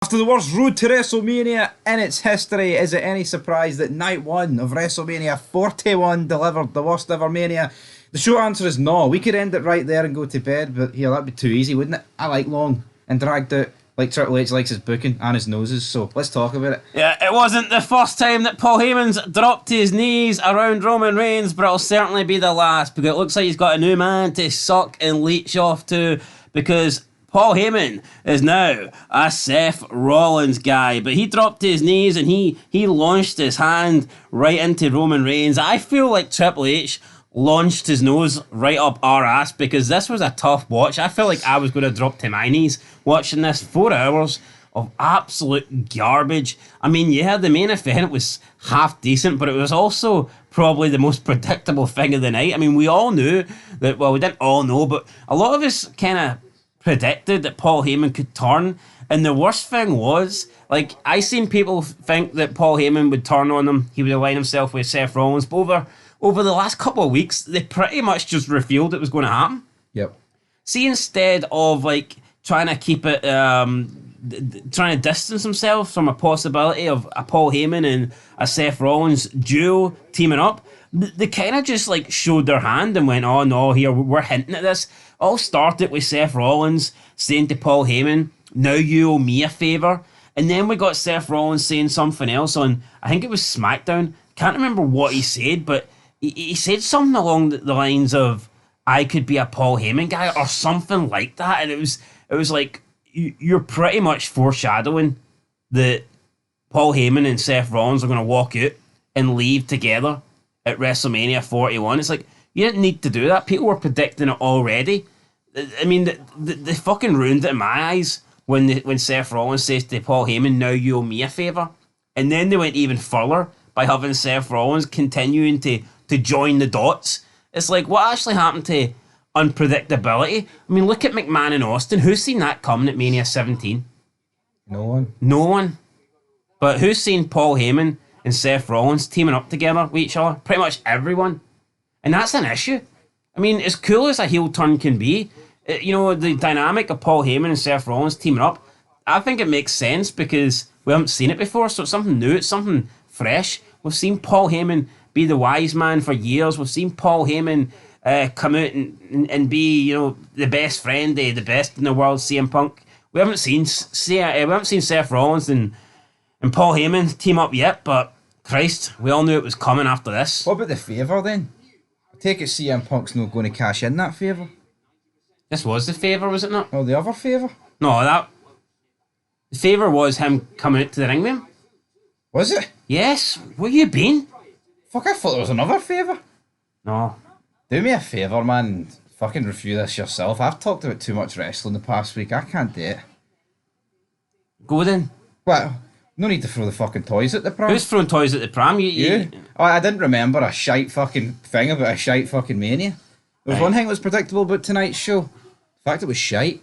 After the worst road to WrestleMania in its history, is it any surprise that night one of WrestleMania 41 delivered the worst ever Mania? The short answer is no. We could end it right there and go to bed, but here, that'd be too easy, wouldn't it? I like long and dragged out, like Triple H likes his booking and his noses, so let's talk about it. Yeah, it wasn't the first time that Paul Heyman's dropped his knees around Roman Reigns, but it'll certainly be the last, because it looks like he's got a new man to suck and leech off to, because Paul Heyman is now a Seth Rollins guy, but he dropped his knees and he launched his hand right into Roman Reigns. I feel like Triple H launched his nose right up our ass, because this was a tough watch. I felt like I was going to drop to my knees watching this. 4 hours of absolute garbage. I mean, yeah, the main event was half decent, but it was also probably the most predictable thing of the night. I mean, we all knew that, well, we didn't all know, but a lot of us kind of predicted that Paul Heyman could turn, and the worst thing was, like, I seen people think that Paul Heyman would turn on him, he would align himself with Seth Rollins, but over the last couple of weeks, they pretty much just revealed it was going to happen. Yep. See, instead of, like, trying to keep it, trying to distance themselves from a possibility of a Paul Heyman and a Seth Rollins duo teaming up, they kind of just, like, showed their hand and went, oh no, here, we're hinting at this. All started with Seth Rollins saying to Paul Heyman, now you owe me a favour. And then we got Seth Rollins saying something else on, I think it was SmackDown. Can't remember what he said, but he said something along the lines of, I could be a Paul Heyman guy, or something like that. And it was like, you're pretty much foreshadowing that Paul Heyman and Seth Rollins are going to walk out and leave together at WrestleMania 41. It's like, you didn't need to do that. People were predicting it already. I mean, they fucking ruined it in my eyes when Seth Rollins says to Paul Heyman, now you owe me a favour. And then they went even further by having Seth Rollins continuing to join the dots. It's like, what actually happened to unpredictability? I mean, look at McMahon and Austin. Who's seen that coming at Mania 17? No one. No one. But who's seen Paul Heyman and Seth Rollins teaming up together with each other? Pretty much everyone. And that's an issue. I mean, as cool as a heel turn can be, the dynamic of Paul Heyman and Seth Rollins teaming up, I think it makes sense because we haven't seen it before, so it's something new, it's something fresh. We've seen Paul Heyman be the wise man for years. We've seen Paul Heyman come out and be, the best friend, the best in the world, CM Punk. We haven't seen Seth Rollins and Paul Heyman team up yet, but Christ, we all knew it was coming after this. What about the favour then? I take it CM Punk's not going to cash in that favour. This was the favour, was it not? Oh, the other favour? No, the favour was him coming out to the ring with him. Was it? Yes. Where you been? Fuck, I thought there was another favour. No. Do me a favour, man. Fucking review this yourself. I've talked about too much wrestling the past week. I can't do it. Go then. Well, no need to throw the fucking toys at the pram. Who's throwing toys at the pram? You? Oh, I didn't remember a shite fucking thing about a shite fucking Mania. There was one thing that was predictable about tonight's show. The fact it was shite.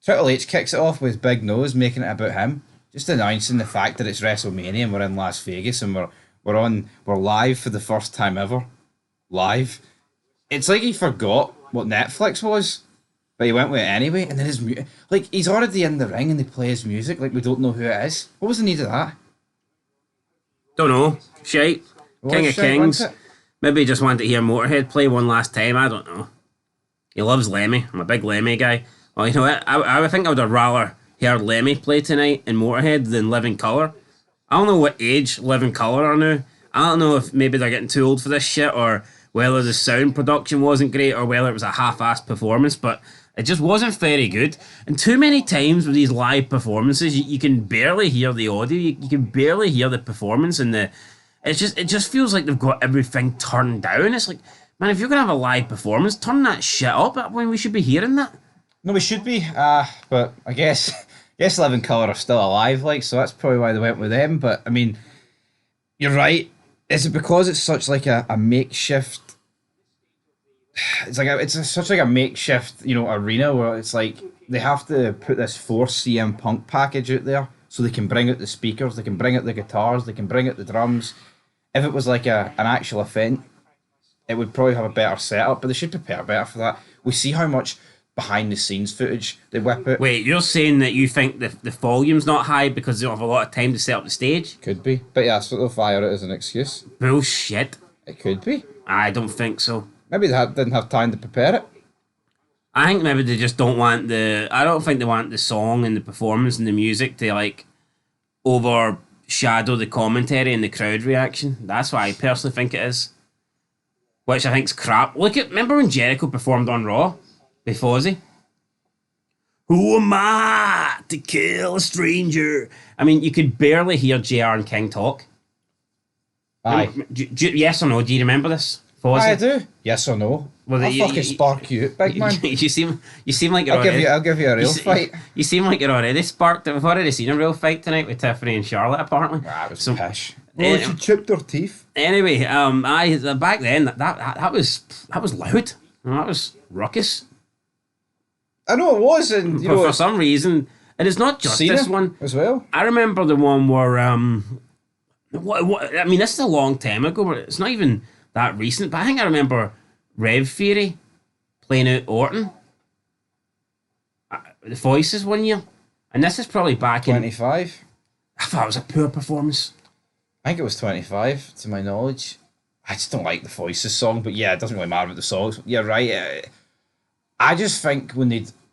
Triple H kicks it off with his big nose, making it about him. Just announcing the fact that it's WrestleMania and we're in Las Vegas and we're live for the first time ever. Live. It's like he forgot what Netflix was, but he went with it anyway. And then his he's already in the ring and they play his music like we don't know who it is. What was the need of that? Don't know. Shite. King of Kings. Maybe he just wanted to hear Motorhead play one last time. I don't know. He loves Lemmy. I'm a big Lemmy guy. Well, you know what? I think I would have rather heard Lemmy play tonight in Motorhead than Living Colour. I don't know what age Living Colour are now. I don't know if maybe they're getting too old for this shit, or whether the sound production wasn't great, or whether it was a half-assed performance, but it just wasn't very good. And too many times with these live performances, you can barely hear the audio, you can barely hear the performance, and it just feels like they've got everything turned down. It's like, man, if you're going to have a live performance, turn that shit up when we should be hearing that. No, we should be, but I guess Living Colour are still alive, so that's probably why they went with them. But, I mean, you're right. Is it because it's such like a makeshift... It's such like a makeshift, arena where it's like they have to put this Force CM Punk package out there so they can bring out the speakers, they can bring out the guitars, they can bring out the drums. If it was like an actual event, it would probably have a better setup, but they should prepare better for that. We see how much behind the scenes footage they whip it. Wait, you're saying that you think the volume's not high because they don't have a lot of time to set up the stage? Could be. But yeah, that's what they'll fire it as an excuse. Bullshit. It could be. I don't think so. Maybe they didn't have time to prepare it. I think maybe they just don't want I don't think they want the song and the performance and the music to like overshadow the commentary and the crowd reaction. That's what I personally think it is. Which I think's crap. Remember when Jericho performed on Raw? With Fozzy? Who am I to kill a stranger? I mean, you could barely hear JR and King talk. Aye. Yes or no? Do you remember this? Fozzy? I do. Yes or no? Well, I'll fucking spark you, big man. you seem like you're I'll give you a real fight. You seem like you're already sparked. We've already seen a real fight tonight with Tiffany and Charlotte, apparently. It was pish. Oh, she chipped her teeth. Anyway, back then that was loud. That was ruckus. I know it was, and but for some reason, and it's not just Cena this one as well. I remember the one where I mean, this is a long time ago, but it's not even that recent. But I think I remember Rev Theory playing out Orton, the Voices one year, and this is probably back 25. I thought it was a poor performance. I think it was 25, to my knowledge. I just don't like the Voices song, but yeah, it doesn't really matter about the songs. You're right. I just think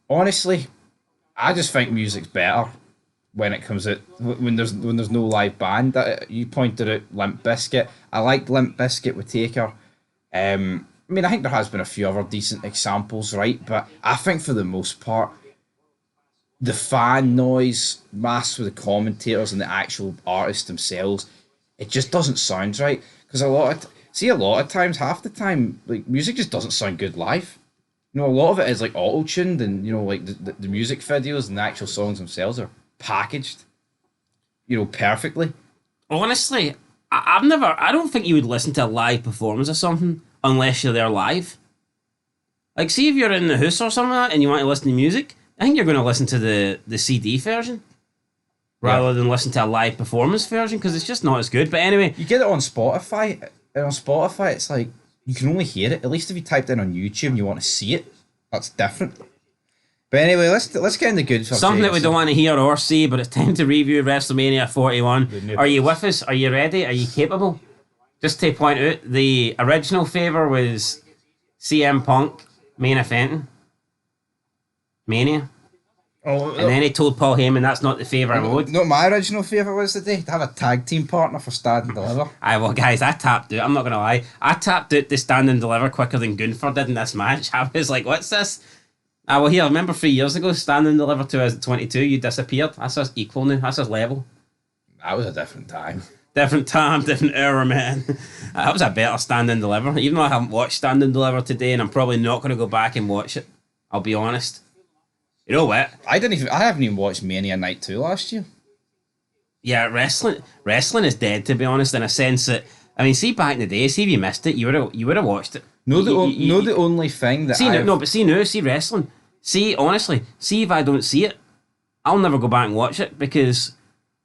honestly, I just think music's better when it comes out when there's no live band. You pointed out Limp Bizkit. I liked Limp Bizkit with Taker. I mean, I think there has been a few other decent examples, right? But I think for the most part, the fan noise masked with the commentators and the actual artists themselves, it just doesn't sound right. Because a lot of times, half the time, like music just doesn't sound good live. You know, a lot of it is like auto-tuned, and you know, like the music videos and the actual songs themselves are packaged, you know, perfectly. Honestly, I don't think you would listen to a live performance or something unless you're there live. Like, see if you're in the house or something like that and you want to listen to music, I think you're going to listen to the CD version rather than listen to a live performance version, because it's just not as good. But anyway, you get it on Spotify, and on Spotify it's like you can only hear it. At least if you typed in on YouTube and you want to see it, that's different. But anyway, let's get in the good stuff. Something that we don't want to hear or see, but it's time to review WrestleMania 41. Are you with us? Are you ready? Are you capable? Just to point out, the original favour was CM Punk main eventing Mania. And then he told Paul Heyman that's not the favourite mode. No, my original favourite was the day to have a tag team partner for Stand and Deliver. Aye, well, guys, I tapped out. I'm not going to lie. I tapped out the Stand and Deliver quicker than Gunther did in this match. I was like, what's this? Well, here, I remember 3 years ago, Stand and Deliver 2022, you disappeared. That's us equal now. That's us level. That was a different time. Different time, different era, man. That was a better Stand and Deliver. Even though I haven't watched Stand and Deliver today, and I'm probably not going to go back and watch it. I'll be honest. You know what? I haven't even watched Mania Night 2 last year. Yeah, wrestling is dead, to be honest, in a sense that, I mean, see back in the day, see if you missed it, you would have watched it. The only thing that see wrestling. See, honestly, see if I don't see it, I'll never go back and watch it, because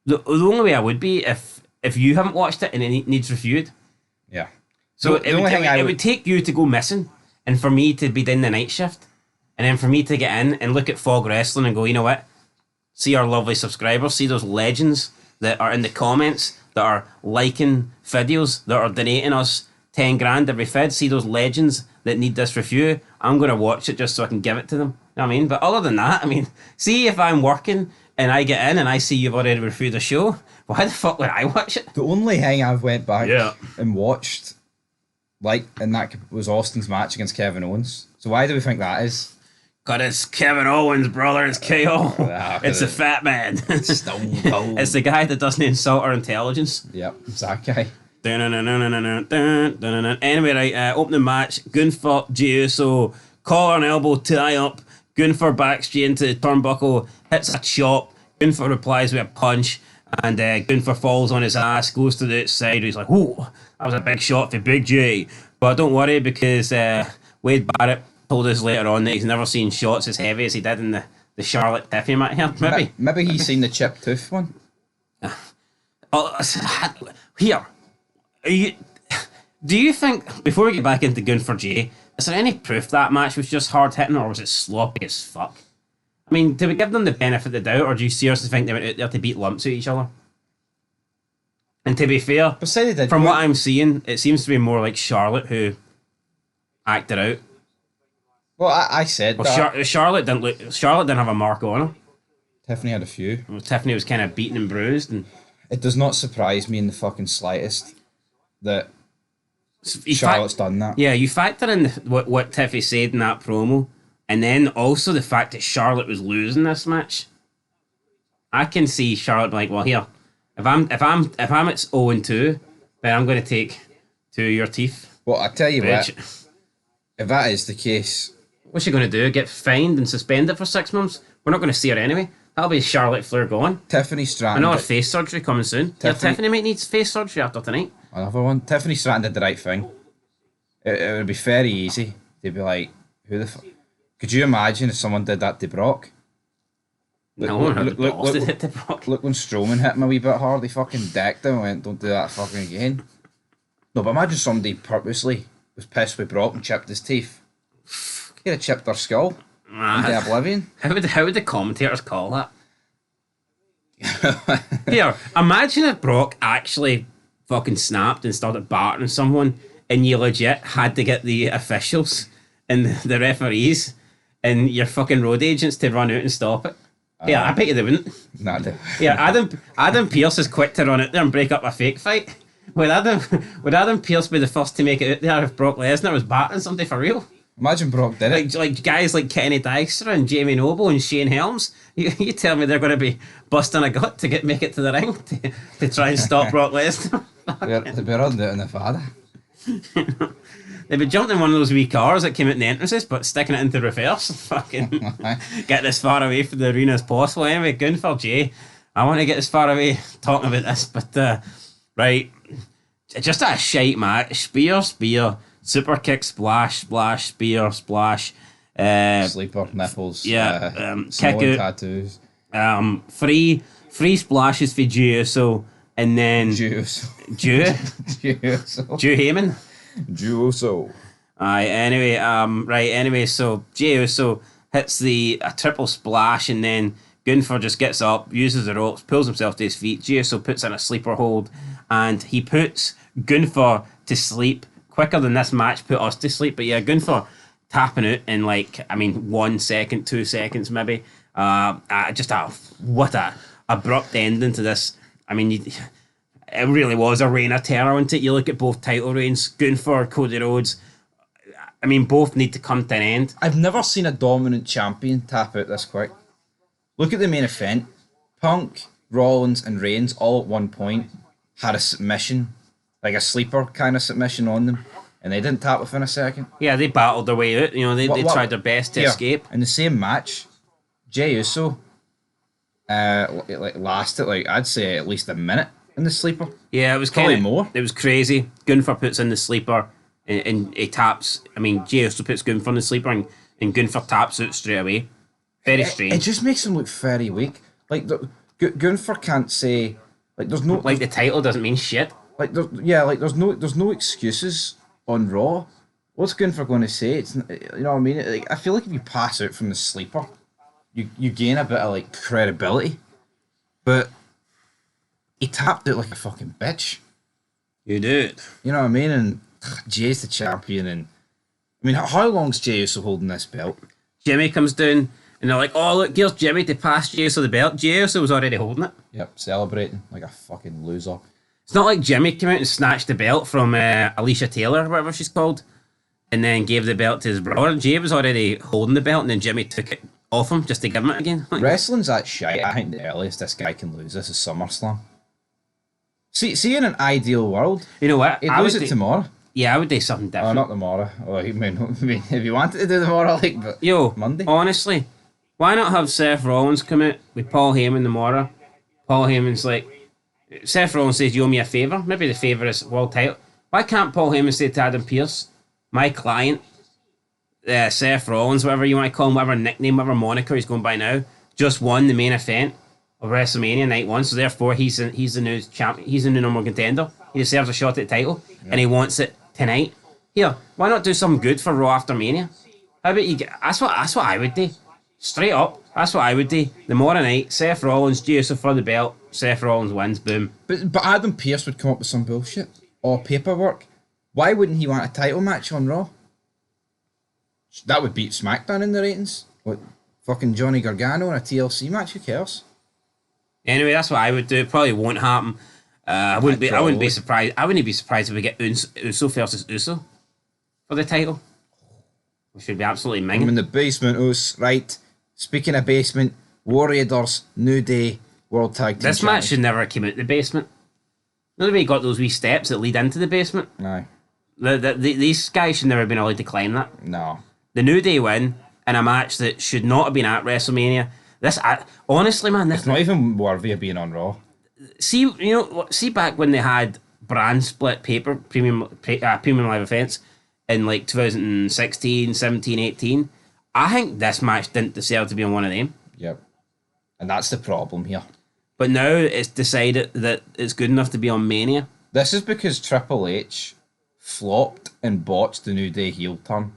the only way I would be if you haven't watched it and it needs reviewed. Yeah. So it would take you to go missing, and for me to be doing the night shift. And then for me to get in and look at Fog Wrestling and go, you know what? See our lovely subscribers, see those legends that are in the comments, that are liking videos, that are donating us 10 grand every fed. See those legends that need this review. I'm going to watch it just so I can give it to them. You know what I mean? But other than that, I mean, see if I'm working and I get in and I see you've already reviewed the show, why the fuck would I watch it? The only thing I've went back and watched, and that was Austin's match against Kevin Owens. So why do we think that is? Because it's Kevin Owens, brother. It's KO. It's the fat man. Stone Cold. It's the guy that doesn't insult our intelligence. Yep, it's that guy. Anyway, right, opening match. Gunther, Jey Uso, collar and elbow tie up. Gunther backs Jey into the turnbuckle, hits a chop. Gunther replies with a punch, and Gunther falls on his ass, goes to the outside. He's like, "Ooh, that was a big shot for Big Jey." But don't worry, because Wade Barrett told us later on that he's never seen shots as heavy as he did in the Charlotte Tiffany match here. Maybe he's seen the chip tooth one. Here, do you think, before we get back into Gunther Jey, is there any proof that match was just hard hitting, or was it sloppy as fuck? I mean, do we give them the benefit of the doubt, or do you seriously think they went out there to beat lumps at each other? And to be fair, from what I'm seeing, it seems to be more like Charlotte who acted out. Well, I said that. Charlotte didn't have a mark on her. Tiffany had a few. Tiffany was kind of beaten and bruised, and it does not surprise me in the fucking slightest that Charlotte's done that. Yeah, you factor in what Tiffany said in that promo, and then also the fact that Charlotte was losing this match. I can see Charlotte like, well, here, if I'm at 0-2, then I'm going to take 2 of your teeth. Well, I tell you what, if that is the case, what's she going to do? Get fined and suspended for 6 months? We're not going to see her anyway. That'll be Charlotte Flair gone. Tiffany Stratton. Another face surgery coming soon. Tiffany might need face surgery after tonight. Another one. Tiffany Stratton did the right thing. It would be very easy. They'd be like, who the fuck? Could you imagine if someone did that to Brock? Look when Strowman hit him a wee bit hard, he fucking decked him and went, don't do that fucking again. No, but imagine somebody purposely was pissed with Brock and chipped his teeth. He'd have chipped their skull into oblivion. How would the commentators call that? Here, imagine if Brock actually fucking snapped and started battering someone, and you legit had to get the officials and the referees and your fucking road agents to run out and stop it. Yeah, I bet you they wouldn't. Nah, yeah, Adam Pearce is quick to run out there and break up a fake fight. Would Adam Pearce be the first to make it out there if Brock Lesnar was battering somebody for real? Imagine Brock did it. Like guys like Kenny Dykstra and Jamie Noble and Shane Helms. You tell me they're going to be busting a gut to make it to the ring to try and stop Brock Lesnar. They'd be running out in Nevada. They'd be jumping in one of those wee cars that came out in the entrances, but sticking it into reverse and fucking get as far away from the arena as possible. Anyway, Gunther, Jey, I want to get as far away talking about this, but right, just a shite match. Spear, super kick, splash, spear, splash. Sleeper, nipples. Yeah, kick out. Tattoos. Three splashes for Jey Uso, and then Jey Heyman. Jey Uso. Aye. Anyway, so Jey Uso hits a triple splash, and then Gunther just gets up, uses the ropes, pulls himself to his feet. Jey Uso puts in a sleeper hold, and he puts Gunther to sleep quicker than this match put us to sleep. But yeah, Gunther tapping out in 1 second, 2 seconds maybe. What a abrupt ending to this. I mean, it really was a reign of terror, wasn't it? You look at both title reigns, Gunther, Cody Rhodes. I mean, both need to come to an end. I've never seen a dominant champion tap out this quick. Look at the main event. Punk, Rollins, and Reigns all at one point had a submission, like a sleeper kind of submission on them, and they didn't tap within a second. Yeah, they battled their way out. You know, they tried their best to escape. In the same match, Jey Uso lasted I'd say at least a minute in the sleeper. Yeah, it was probably more. It was crazy. Gunther puts in the sleeper and he taps. I mean, Jey Uso puts Gunther in the sleeper and Gunther taps out straight away. Very strange. It just makes him look very weak. Gunther can't say there's no the title doesn't mean shit. There's no excuses on Raw. What's Gunther going to say? It's, you know what I mean? I feel like if you pass out from the sleeper, you gain a bit of credibility, but he tapped out like a fucking bitch. You do. You know what I mean? And Jey's the champion, and I mean, how long's Jey Uso holding this belt? Jimmy comes down, and they're like, "Oh look, here's Jimmy to pass Jey Uso the belt." Jey Uso was already holding it. Yep, celebrating like a fucking loser. It's not like Jimmy came out and snatched the belt from Alicia Taylor, whatever she's called, and then gave the belt to his brother. Jey was already holding the belt, and then Jimmy took it off him just to give him it again. Wrestling's that shite. I think the earliest this guy can lose this is SummerSlam. See, in an ideal world, you know what? He'd lose it tomorrow. Yeah, I would do something different. Oh, not tomorrow. Oh, I mean, if you wanted to do tomorrow, but Monday. Honestly, why not have Seth Rollins come out with Paul Heyman tomorrow? Paul Heyman's like, Seth Rollins says, "You owe me a favour." Maybe the favour is world title. Why can't Paul Heyman say to Adam Pearce, "My client, Seth Rollins, whatever you want to call him, whatever nickname, whatever moniker he's going by now, just won the main event of WrestleMania Night 1, so therefore he's the new champion. He's the new number one contender. He deserves a shot at the title, and he wants it tonight." Here, why not do something good for Raw after Mania? How about you get... That's what I would do. Straight up, that's what I would do. The morning night, Seth Rollins, Jey Uso for the belt, Seth Rollins wins, boom. But Adam Pearce would come up with some bullshit. Or paperwork. Why wouldn't he want a title match on Raw? That would beat SmackDown in the ratings. What, fucking Johnny Gargano in a TLC match? Who cares? Anyway, that's what I would do. It probably won't happen. I wouldn't be surprised. I wouldn't be surprised if we get Uso versus Uso for the title. We should be absolutely minging. I'm in the basement, Us. Right. Speaking of basement, Warriors, New Day, World Tag Team This match should never have come out the basement. You know the way you got those wee steps that lead into the basement? No. These guys should never have been allowed to climb that. No. The New Day win in a match that should not have been at WrestleMania. Honestly, man, It's not even worthy of being on Raw. See back when they had brand split premium live events in like 2016, 17, 18. I think this match didn't deserve to be on one of them. Yep. And that's the problem here. But now it's decided that it's good enough to be on Mania. This is because Triple H flopped and botched the New Day heel turn.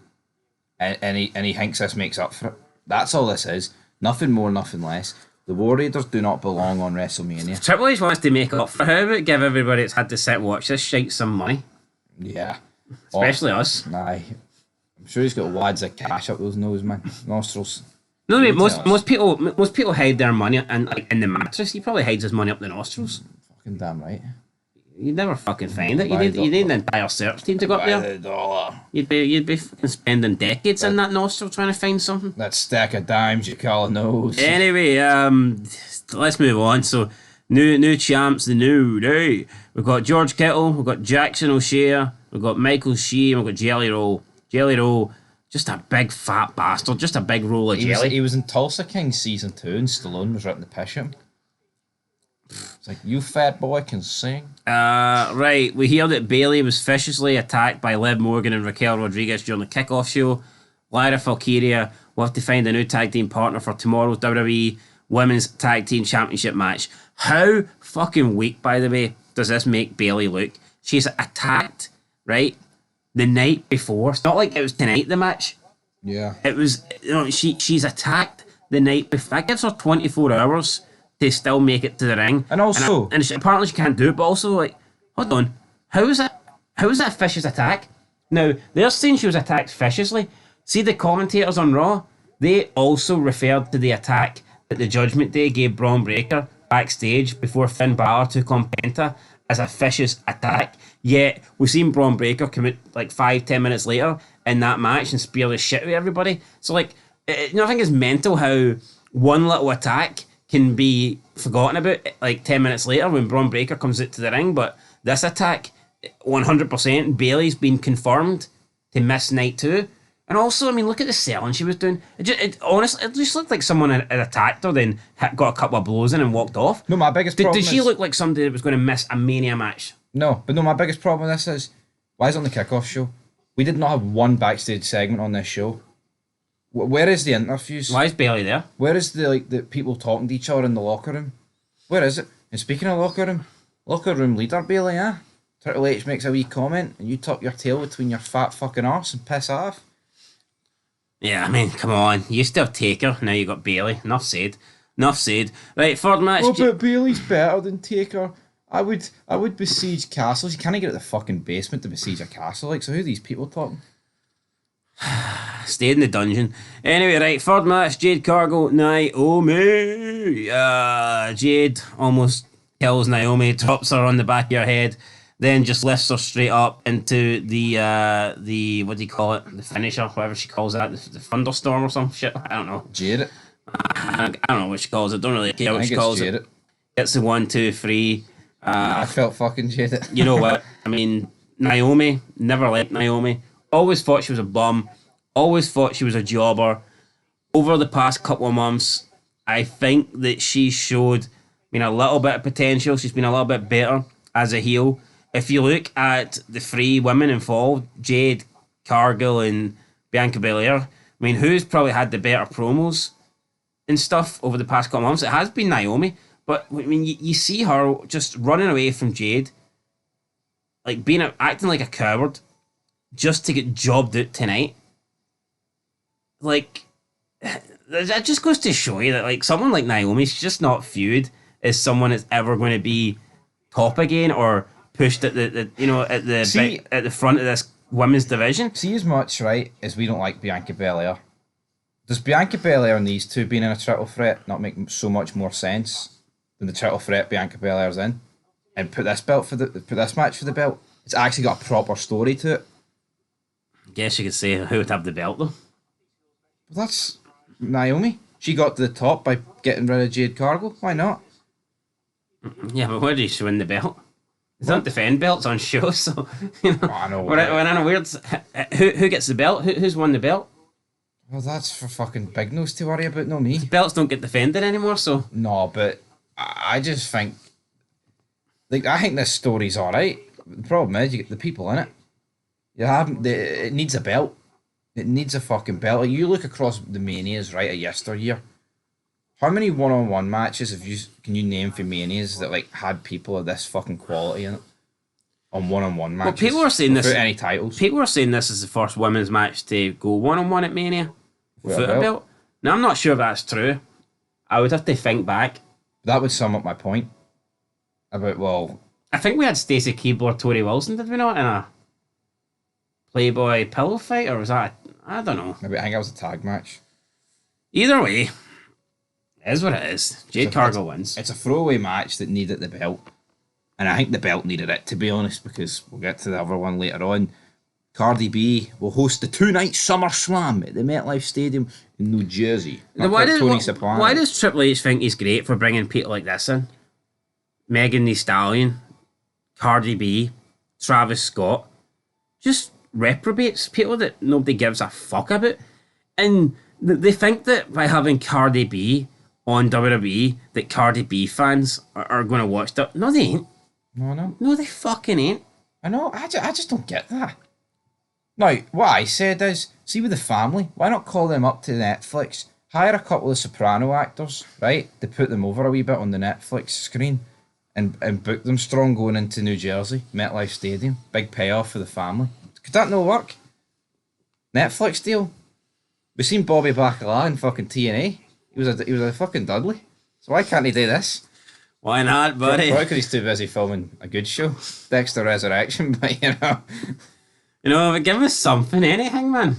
And he thinks this makes up for it. That's all this is. Nothing more, nothing less. The Warriors do not belong on WrestleMania. Triple H wants to make up for how about give everybody that's had to sit and watch this shite some money? Yeah. Especially us. Nah. I'm sure he's got wads of cash up those nostrils. No, mate, most people hide their money in the mattress. He probably hides his money up the nostrils. Fucking damn right. You'd never fucking find it. You need an entire search team to go up there. $1. You'd be fucking spending decades in that nostril trying to find something. That stack of dimes you call a nose. Anyway, let's move on. So, new champs, the New Day. We've got George Kittle, we've got Jackson O'Shea, we've got Michael Shea, and we've got Jelly Roll. Jelly Roll, just a big fat bastard, just a big roll of jelly. He was in Tulsa King season 2 and Stallone was ripping the piss at him. It's like, you fat boy can sing. Right, we hear that Bayley was viciously attacked by Liv Morgan and Raquel Rodriguez during the kickoff show. Lyra Valkyria will have to find a new tag team partner for tomorrow's WWE Women's Tag Team Championship match. How fucking weak, by the way, does this make Bayley look? She's attacked, right, the night before. It's not like it was tonight, the match. Yeah. It was, she's attacked the night before. That gives her 24 hours to still make it to the ring. And also... apparently she can't do it, but also, like, hold on. How is that a vicious attack? Now, they're saying she was attacked viciously. See the commentators on Raw? They also referred to the attack that the Judgment Day gave Braun Breaker backstage before Finn Balor took on Penta as a vicious attack. Yet, we've seen Braun Breaker come out like 5-10 minutes later in that match and spear the shit with everybody. So, like, I think it's mental how one little attack can be forgotten about like 10 minutes later when Braun Breaker comes out to the ring. But this attack, 100%, Bayley's been confirmed to miss night 2. And also, I mean, look at the selling she was doing. Honestly, it just looked like someone had attacked her, then got a couple of blows in and walked off. No, my biggest problem Did she look like somebody that was going to miss a Mania match? No, my biggest problem with this is, why is it on the kickoff show? We did not have one backstage segment on this show. Where is the interviews? Why is Bayley there? Where is the people talking to each other in the locker room? Where is it? And speaking of locker room leader Bayley, Triple H makes a wee comment and you tuck your tail between your fat fucking arse and piss off. Yeah, I mean, come on. You used to have Taker, now you got Bayley. Enough said. Right, third match. Oh, but Bayley's better than Taker. I would besiege castles. You can't get at the fucking basement to besiege a castle. Like, so who are these people talking? Stayed in the dungeon. Anyway, right, third match, Jade Cargill, Naomi. Jade almost kills Naomi, drops her on the back of her head, then just lifts her straight up into the what do you call it? The finisher, whatever she calls that, the thunderstorm or some shit. I don't know. Jade. I don't know what she calls it. Don't really care what she calls Jade. it. It's the 1, 2, 3. I felt fucking jaded. You know what? I mean, Naomi, never liked Naomi. Always thought she was a bum. Always thought she was a jobber. Over the past couple of months, I think that she showed a little bit of potential. She's been a little bit better as a heel. If you look at the 3 women involved, Jade, Cargill, and Bianca Belair, I mean, who's probably had the better promos and stuff over the past couple of months? It has been Naomi. But I mean, you see her just running away from Jade, like acting like a coward, just to get jobbed out tonight. Like, that just goes to show you that, like, someone like Naomi, she's just not viewed as someone that's ever going to be top again or pushed at the at the front of this women's division. See, as much, right, as we don't like Bianca Belair, does Bianca Belair and these two being in a triple threat not make so much more sense than the triple threat Bianca Belair's in? And put this match for the belt. It's actually got a proper story to it. I guess you could say who would have the belt though. Well, that's Naomi. She got to the top by getting rid of Jade Cargill. Why not? Yeah, but where did she win the belt? They don't defend belts on shows, so you know. I know. We're in a weird. Who gets the belt? Who's won the belt? Well, that's for fucking big nose to worry about, no me. The belts don't get defended anymore, so. No, but I just think, like, I think this story's all right. The problem is you get the people in it. It needs a belt. It needs a fucking belt. Like, you look across the Manias, right, of yesteryear. How many one-on-one matches can you name for Manias that like had people of this fucking quality in it? On one-on-one matches. Well, people are saying this. Without any titles. People are saying this is the first women's match to go one-on-one at Mania without a belt. Now, I'm not sure if that's true. I would have to think back. That would sum up my point. I think we had Stacey Keibler, Tori Wilson, did we not, in a Playboy pillow fight, or was that? I don't know. Maybe I think that was a tag match. Either way, it is what it is. Jade Cargill wins. It's a throwaway match that needed the belt. And I think the belt needed it, to be honest, because we'll get to the other one later on. Cardi B will host the 2-night SummerSlam at the MetLife Stadium in New Jersey. Why does Triple H think he's great for bringing people like this in? Megan Thee Stallion, Cardi B, Travis Scott. Just reprobates, people that nobody gives a fuck about. And they think that by having Cardi B on WWE, that Cardi B fans are going to watch that. No, they ain't. No, they fucking ain't. I know. I just don't get that. Now, what I said is, see with the family, why not call them up to Netflix, hire a couple of soprano actors, right, to put them over a wee bit on the Netflix screen and book them strong going into New Jersey, MetLife Stadium. Big payoff for the family. Could that not work? Netflix deal? We've seen Bobby Bacala in fucking TNA. He was a fucking Dudley. So why can't he do this? Why not, buddy? Probably because he's too busy filming a good show. Dexter Resurrection, but you know. You know, give us something, anything, man.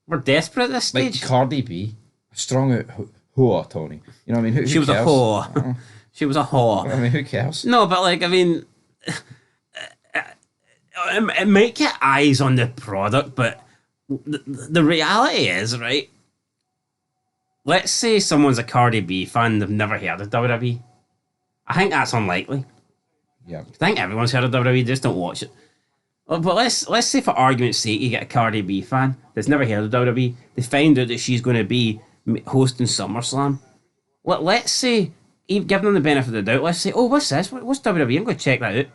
We're desperate at this stage. Like Cardi B, strong out whore, Tony. You know what I mean? She was cares? A whore. She was a whore. I mean, who cares? No, but like, I mean, it might get eyes on the product, but the reality is, right? Let's say someone's a Cardi B fan, they've never heard of WWE. I think that's unlikely. Yeah. I think everyone's heard of WWE, just don't watch it. But let's say for argument's sake, you get a Cardi B fan that's never heard of WWE. They find out that she's going to be hosting SummerSlam. Let's say, give them the benefit of the doubt. Let's say, oh, what's this? What's WWE? I'm going to check that out.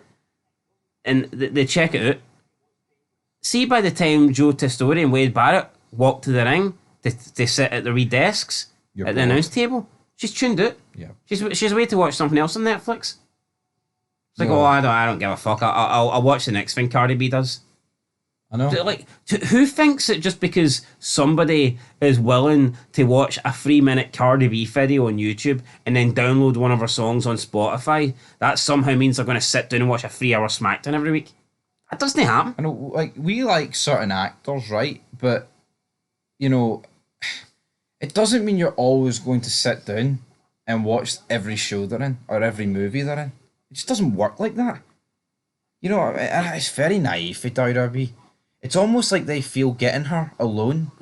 And they check it out. See, by the time Joe Testori and Wade Barrett walk to the ring to sit at the wee desks at the announce table, she's tuned out. Yeah. She's away to watch something else on Netflix. It's like, oh, I don't give a fuck. I'll watch the next thing Cardi B does. I know. Like, who thinks that just because somebody is willing to watch a 3-minute Cardi B video on YouTube and then download one of her songs on Spotify, that somehow means they're going to sit down and watch a 3-hour SmackDown every week? That doesn't happen. I know, like, we like certain actors, right? But, you know, it doesn't mean you're always going to sit down and watch every show they're in or every movie they're in. It just doesn't work like that. You know, and it's very naive for WWE. It's almost like they feel getting her alone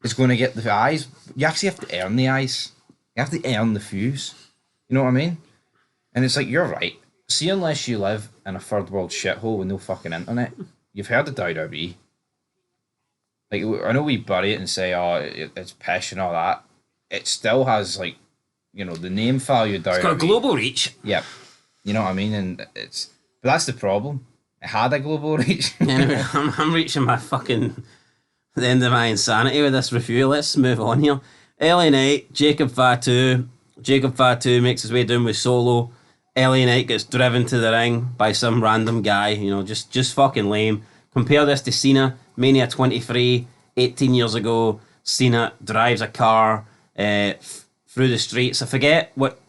is going to get the eyes. You actually have to earn the eyes. You have to earn the views. You know what I mean? And it's like, you're right. See, unless you live in a third world shithole with no fucking internet, you've heard of WWE. Like, I know we bury it and say, oh, it's pish and all that. It still has, like, you know, the name value of WWE. It's got global reach. Yep. You know what I mean? And but that's the problem. It had a global reach. Anyway, I'm reaching the end of my insanity with this review. Let's move on here. LA Knight, Jacob Fatu. Jacob Fatu makes his way down with Solo. LA Knight gets driven to the ring by some random guy. You know, just fucking lame. Compare this to Cena, Mania 23, 18 years ago. Cena drives a car through the streets. I forget what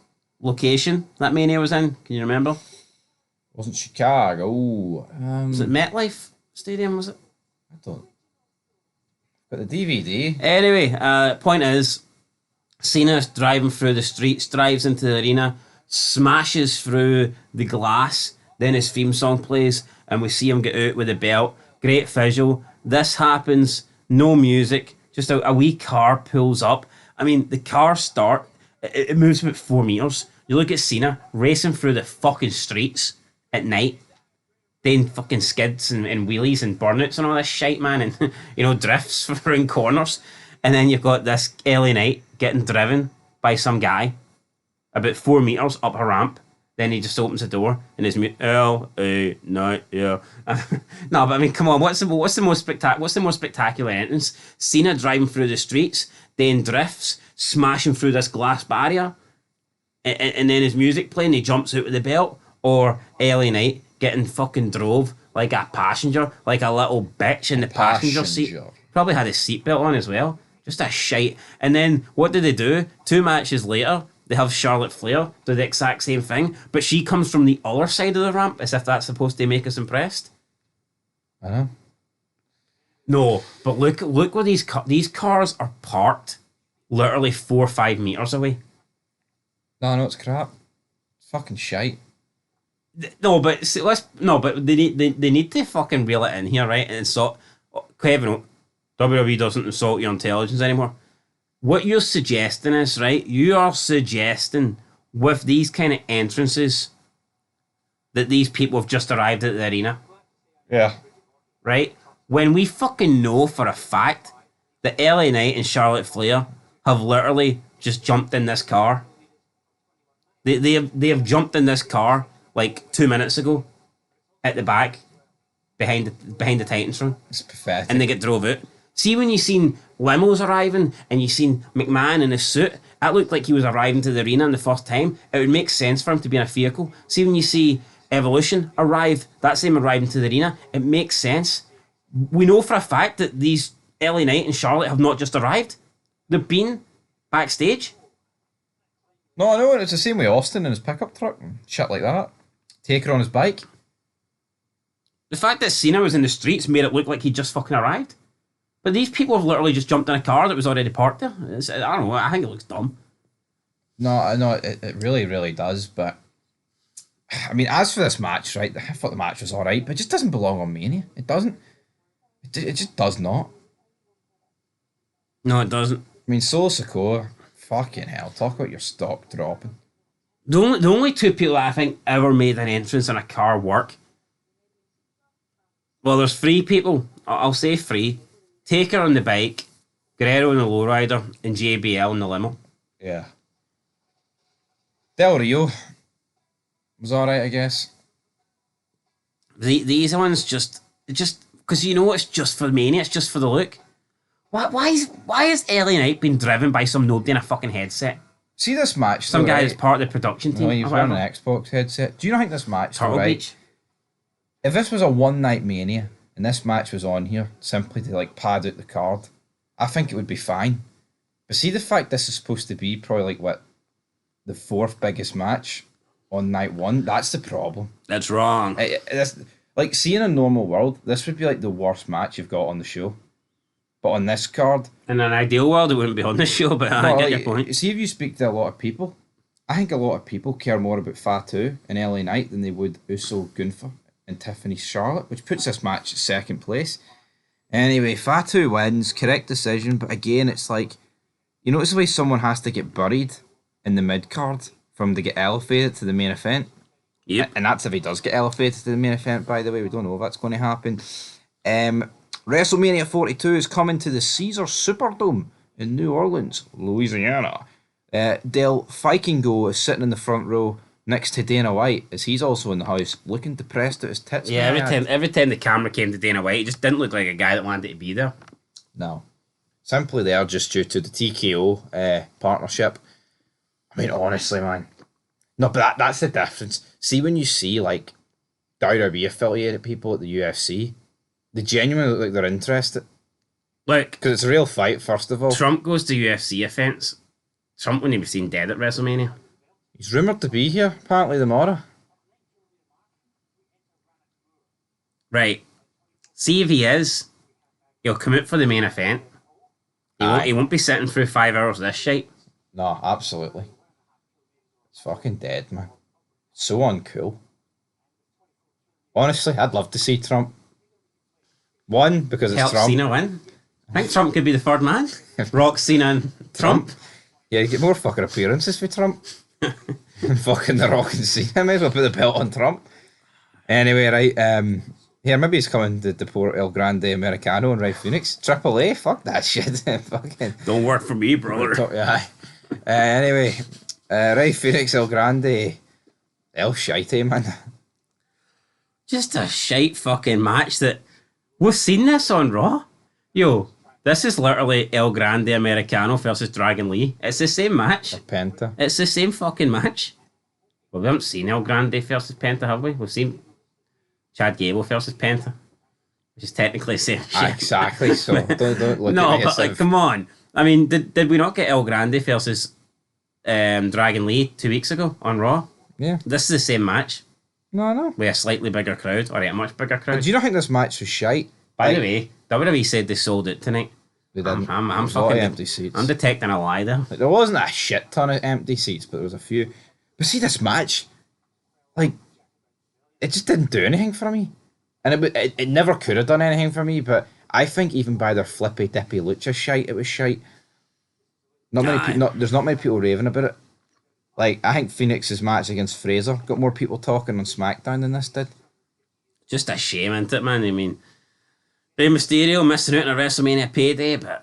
location that Mania was in. Can you remember? Wasn't Chicago. Was it MetLife Stadium, was it? I don't. But the DVD. Anyway, point is, Cena's driving through the streets, drives into the arena, smashes through the glass, then his theme song plays, and we see him get out with the belt. Great visual. This happens, no music, just a wee car pulls up. I mean, the car it moves about 4 meters. You look at Cena racing through the fucking streets at night, doing fucking skids and wheelies and burnouts and all this shite, man, and drifts around corners. And then you've got this LA Knight getting driven by some guy about 4 meters up a ramp. Then he just opens the door and his LA Knight, yeah. No, but I mean, come on, what's the most spectacular entrance? Cena driving through the streets, then drifts, smashing through this glass barrier, and then his music playing, he jumps out with the belt, or LA Knight getting fucking drove like a passenger, like a little bitch in the passenger seat. Probably had his seatbelt on as well. Just a shite. And then what do they do? 2 matches later, they have Charlotte Flair do the exact same thing, but she comes from the other side of the ramp as if that's supposed to make us impressed. I know. No, but look where these cars are parked literally 4 or 5 meters away. No, it's crap. It's fucking shite. No, but they need to fucking reel it in here, right? And so, Kevin, WWE doesn't insult your intelligence anymore. What you're suggesting is, right, you are suggesting with these kind of entrances that these people have just arrived at the arena. Yeah. Right? When we fucking know for a fact that LA Knight and Charlotte Flair have literally just jumped in this car. They have jumped in this car like 2 minutes ago at the back behind the Titans room. It's pathetic. And they get drove out. See, when you seen limos arriving and you seen McMahon in his suit, that looked like he was arriving to the arena in the first time. It would make sense for him to be in a vehicle. See, when you see Evolution arrive, that's him arriving to the arena, it makes sense. We know for a fact that these LA Knight and Charlotte have not just arrived. They've been backstage. No, I know, it's the same with Austin in his pickup truck and shit like that. Taker on his bike. The fact that Cena was in the streets made it look like he just fucking arrived. But these people have literally just jumped in a car that was already parked there. I don't know, I think it looks dumb. No, I know, it really, really does, but... I mean, as for this match, right, I thought the match was alright, but it just doesn't belong on Mania. It doesn't. It just does not. No, it doesn't. I mean, Solo Sikoa, fucking hell, talk about your stock dropping. The only 2 people that I think ever made an entrance in a car work. Well, there's 3 people. I'll say 3. Taker on the bike, Guerrero in the lowrider, and JBL in the limo. Yeah. Del Rio was alright, I guess. These ones just because it's just for Mania, it's just for the look. Why is LA Knight being driven by some nobody in a fucking headset? See this match, some guy right? that's part of the production team. No, he's wearing an Xbox headset. Do you not think this match, Turtle right? Beach? If this was a one-night Mania and this match was on here simply to like pad out the card, I think it would be fine. But see the fact this is supposed to be probably like the 4th biggest match on night 1, that's the problem. That's wrong. Like, see in a normal world, this would be like the worst match you've got on the show. But on this card... In an ideal world, it wouldn't be on this show, but I get your point. See, if you speak to a lot of people, I think a lot of people care more about Fatu and LA Knight than they would Uso, Gunther and Tiffany Charlotte, which puts this match at 2nd place. Anyway, Fatu wins, correct decision, but again, it's like, you notice the way someone has to get buried in the mid-card for him to get elevated to the main event? Yep. And that's if he does get elevated to the main event, by the way. We don't know if that's going to happen. WrestleMania 42 is coming to the Caesars Superdome in New Orleans, Louisiana. Del Vikingo is sitting in the front row next to Dana White, as he's also in the house, looking depressed at his tits. Yeah, every time the camera came to Dana White, it just didn't look like a guy that wanted to be there. No. Simply there just due to the TKO partnership. I mean, honestly, man. No, but that's the difference. See, when you see, like, WWE affiliated people at the UFC, They genuinely look like they're interested. Like, Because it's a real fight, first of all. Trump goes to UFC events. Trump wouldn't be seen dead at WrestleMania. He's rumoured to be here, apparently, tomorrow. Right. See if he is, he'll come out for the main event. He won't be sitting through 5 hours of this shit. No, absolutely. It's fucking dead, man. So uncool. Honestly, I'd love to see Trump. One, because it's Help Trump. Cena win. I think Trump could be the third man. Rock, Cena, and Trump. Yeah, you get more fucking appearances for Trump. And fucking The Rock and Cena. Might as well put the belt on Trump. Anyway, right, here, maybe he's coming to deport El Grande Americano and Ray Phoenix. Triple A? Fuck that shit. Fucking. Don't work for me, brother. Yeah. Anyway, Ray Phoenix, El Grande. El Shite, man. Just a shite fucking match that we've seen this on Raw. Yo, this is literally El Grande Americano versus Dragon Lee. It's the same match. Penta. It's the same fucking match. Well, we haven't seen El Grande versus Penta, have we? We've seen Chad Gable versus Penta, which is technically the same shit. Exactly, so don't look No, at me but as like, if- come on. I mean, did we not get El Grande versus Dragon Lee 2 weeks ago on Raw? Yeah. This is the same match No. with a slightly bigger crowd, or a much bigger crowd. Do you not think this match was shite? By the way, WWE said they sold it tonight. They didn't. I'm There was a lot of fucking empty seats. I'm detecting a lie there. Like, there wasn't a shit ton of empty seats, but there was a few. But see, this match, like, it just didn't do anything for me. And it never could have done anything for me, but I think even by their flippy dippy lucha shite, it was shite. There's not many people raving about it. Like, I think Phoenix's match against Fraser got more people talking on SmackDown than this did. Just a shame, isn't it, man? I mean, Rey Mysterio missing out on a WrestleMania payday, but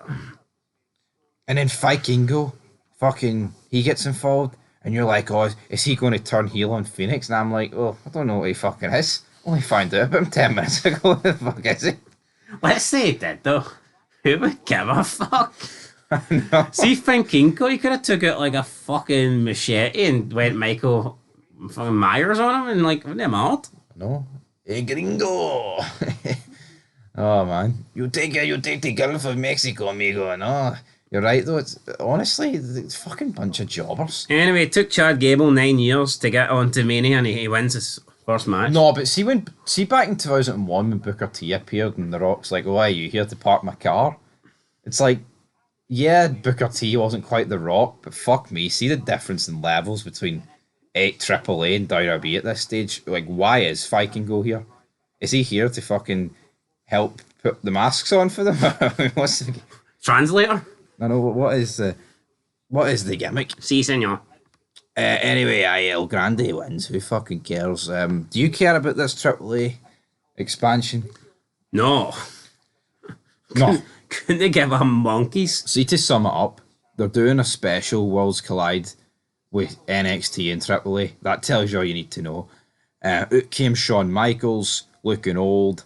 And then Vikingo, fucking, he gets involved, and you're like, oh, is he going to turn heel on Phoenix? And I'm like, oh, I don't know what he fucking is. Only found out about him 10 minutes ago. What the fuck is he? let's say he did, though. Who would give a fuck? No. See, Finkinko, he could have took out like a fucking machete and went Michael fucking Myers on him and like, wouldn't him out? No. Hey, gringo. Oh, man. You take the girl from Mexico, amigo. No. You're right, though. It's honestly, it's a fucking bunch of jobbers. Anyway, it took Chad Gable 9 years to get onto Mania and he wins his first match. No, but see back in 2001 when Booker T appeared and The Rock's like, why are you here to park my car? It's like, yeah, Booker T wasn't quite The Rock, but fuck me, see the difference in levels between AAA and WWE at this stage? Like, why is Vikingo here? Is he here to fucking help put the masks on for them? What's the... Translator? I know, what is the gimmick? Si, senor. Anyway, El Grande wins. Who fucking cares? Do you care about this AAA expansion? No. No. Couldn't they give a monkeys? See, to sum it up, they're doing a special Worlds Collide with NXT and AAA. That tells you all you need to know. Out came Shawn Michaels, looking old,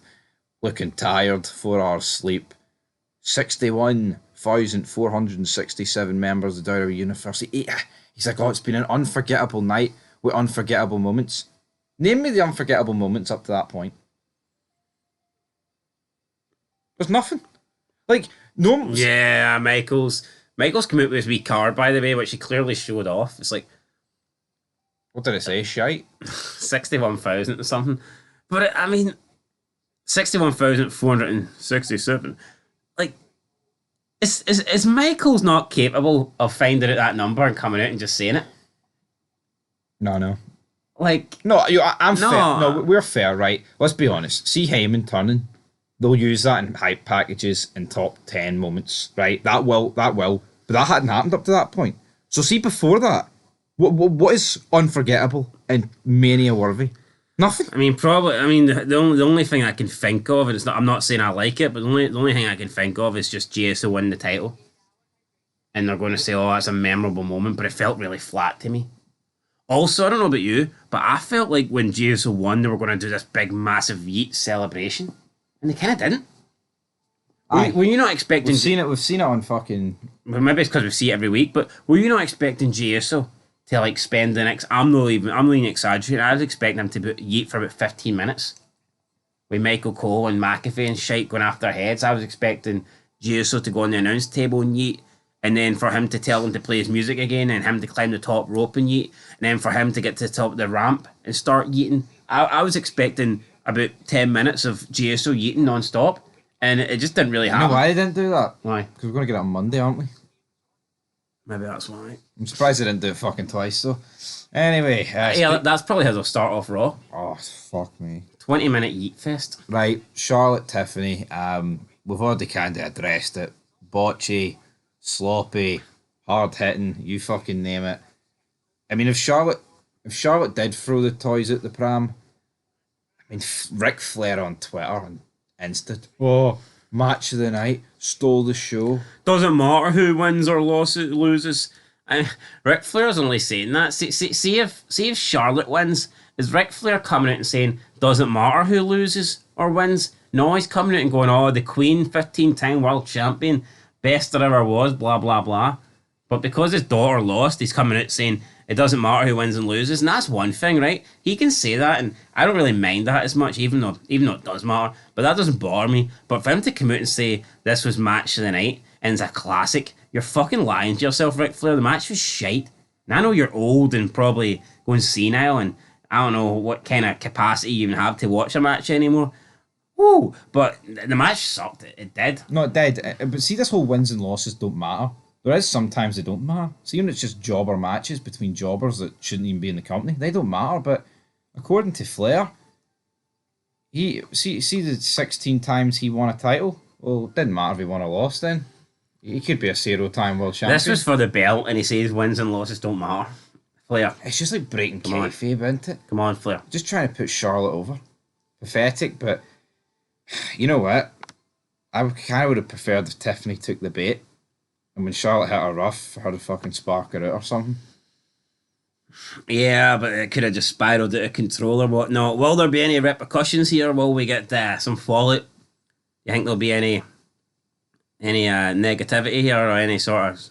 looking tired, 4 hours sleep. 61,467 members of the WWE Universe. He's like, oh, it's been an unforgettable night with unforgettable moments. Name me the unforgettable moments up to that point. There's nothing. Like, no. Yeah, Michaels come out with his wee card, by the way, which he clearly showed off. It's like What did it say? Shite? 61,000 or something. But I mean, 61,467. Like, is Michaels not capable of finding out that number and coming out and just saying it? No. Like, No, I'm No. fair. No, we're fair, right? Let's be honest. See Heyman turning. They'll use that in hype packages in top 10 moments, right? That will. But that hadn't happened up to that point. So see, before that, what is unforgettable and Mania worthy? Nothing. I mean, probably. I mean, the only thing I can think of, and it's not. I'm not saying I like it, but the only thing I can think of is just Jey Uso win the title, and they're going to say, "Oh, that's a memorable moment," but it felt really flat to me. Also, I don't know about you, but I felt like when Jey Uso won, they were going to do this big, massive yeet celebration, and they kind of didn't. Were you not expecting? We've seen it on fucking. Well, maybe it's because we see it every week, but were you not expecting Jey Uso to like spend the next? I'm not even exaggerating. I was expecting him to yeet for about 15 minutes. with Michael Cole and McAfee and shite going after their heads. I was expecting Jey Uso to go on the announce table and yeet, and then for him to tell him to play his music again, and him to climb the top rope and yeet, and then for him to get to the top of the ramp and start yeeting. I was expecting about 10 minutes of Jey Uso yeeting non-stop, and it just didn't really happen. You know why they didn't do that? Why? Because we're going to get it on Monday, aren't we? Maybe that's why. I'm surprised they didn't do it fucking twice, though. Anyway. Yeah, that's probably how they'll start off Raw. Oh, fuck me. 20-minute yeet fest. Right, Charlotte, Tiffany. We've already kind of addressed it. Botchy, sloppy, hard hitting, you fucking name it. I mean, if Charlotte did throw the toys at the pram, I mean, Ric Flair on Twitter and Insta, oh, match of the night, stole the show. Doesn't matter who wins or loses. Ric Flair's only saying that. See if Charlotte wins, is Ric Flair coming out and saying doesn't matter who loses or wins? No, he's coming out and going, oh, the Queen, 15-time world champion, best there ever was, blah blah blah. But because his daughter lost, he's coming out saying it doesn't matter who wins and loses, and that's one thing, right? He can say that, and I don't really mind that as much, even though it does matter. But that doesn't bother me. But for him to come out and say this was match of the night and it's a classic, you're fucking lying to yourself, Ric Flair. The match was shite. And I know you're old and probably going senile, and I don't know what kind of capacity you even have to watch a match anymore. Woo! But the match sucked. It did. No, it did. But see, this whole wins and losses don't matter. There is sometimes they don't matter. See, when it's just jobber matches between jobbers that shouldn't even be in the company, they don't matter. But according to Flair, see the 16 times he won a title. Well, it didn't matter if he won or lost. Then he could be a 0-time world champion. This was for the belt, and he says wins and losses don't matter. Flair, it's just like breaking kayfabe, isn't it? Come on, Flair. Just trying to put Charlotte over. Pathetic, but you know what? I kind of would have preferred if Tiffany took the bait. And when Charlotte hit her rough, for her to fucking spark her out or something. Yeah, but it could have just spiraled out of control or whatnot. Will there be any repercussions here? Will we get some fallout? You think there'll be any negativity here or any sort of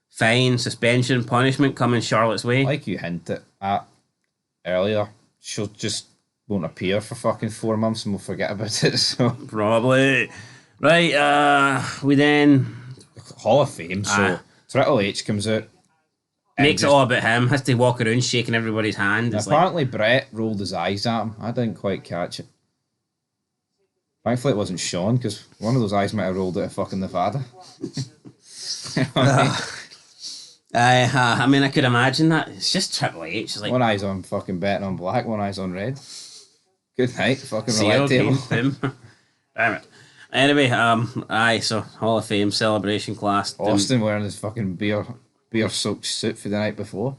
fine, suspension, punishment coming Charlotte's way? Like you hinted at earlier, she'll just won't appear for fucking 4 months and we'll forget about it. So probably. Right, we then... Hall of Fame, so Triple H comes out. Makes it all about him, has to walk around shaking everybody's hand. Apparently Brett rolled his eyes at him. I didn't quite catch it. Thankfully it wasn't Sean, because one of those eyes might have rolled out of fucking Nevada. You know I mean, I could imagine that. It's just Triple H. Like, one eye's on fucking betting on black, one eye's on red. Good night, fucking see roulette table. Damn it. Anyway, so Hall of Fame celebration class. Austin wearing his fucking beer-soaked suit for the night before.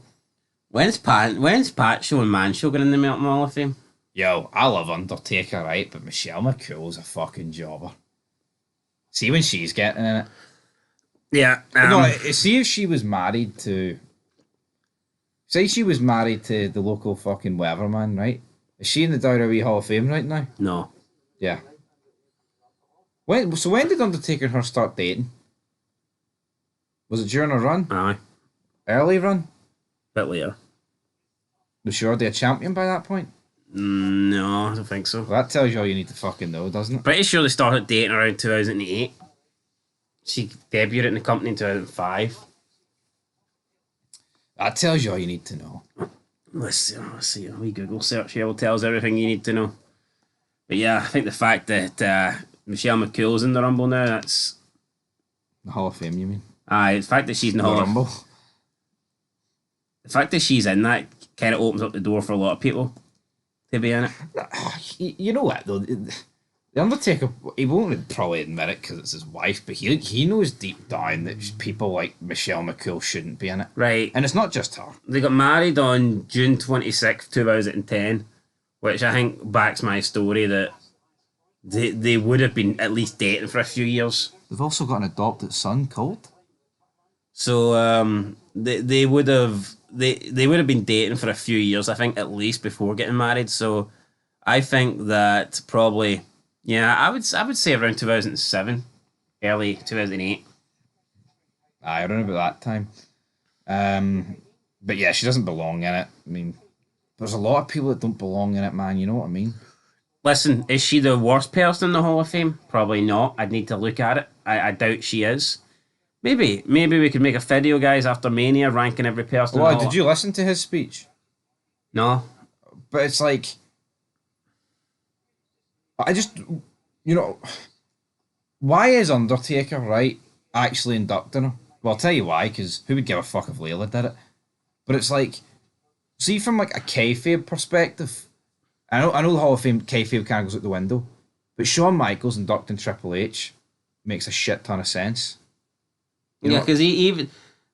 When's Pat Show and Man Show going in the Hall of Fame? Yo, I love Undertaker, right? But Michelle McCool's a fucking jobber. See when she's getting in it. Yeah. No, see if she was married to... Say she was married to the local fucking weatherman, right? Is she in the WWE Hall of Fame right now? No. Yeah. When did Undertaker and her start dating? Was it during a run? Aye. Early run? Bit later. Was she already a champion by that point? No, I don't think so. Well, that tells you all you need to fucking know, doesn't it? Pretty sure they started dating around 2008. She debuted in the company in 2005. That tells you all you need to know. Let's see. A wee Google search here will tell us everything you need to know. But yeah, I think the fact that Michelle McCool's in the Rumble now, that's... The Hall of Fame, you mean? Aye, the fact that she's in the Rumble. The fact that she's in that kind of opens up the door for a lot of people to be in it. You know what, though? The Undertaker, he won't probably admit it because it's his wife, but he knows deep down that people like Michelle McCool shouldn't be in it. Right. And it's not just her. They got married on June 26th, 2010, which I think backs my story that they would have been at least dating for a few years. They've also got an adopted son, Colt. So they would have been dating for a few years, I think, at least before getting married. So I think that probably, yeah, I would say around 2007, early 2008. I don't know about that time. But yeah, she doesn't belong in it. I mean, there's a lot of people that don't belong in it, man. You know what I mean? Listen, is she the worst person in the Hall of Fame? Probably not. I'd need to look at it. I doubt she is. Maybe we could make a video, guys, after Mania, ranking every person. Well, did you listen to his speech? No. But it's like, I just, why is Undertaker, right, actually inducting her? Well, I'll tell you why, because who would give a fuck if Layla did it? But it's like, see, from like a kayfabe perspective, I know the Hall of Fame kayfabe kind of goes out the window, but Shawn Michaels inducting Triple H makes a shit ton of sense. Because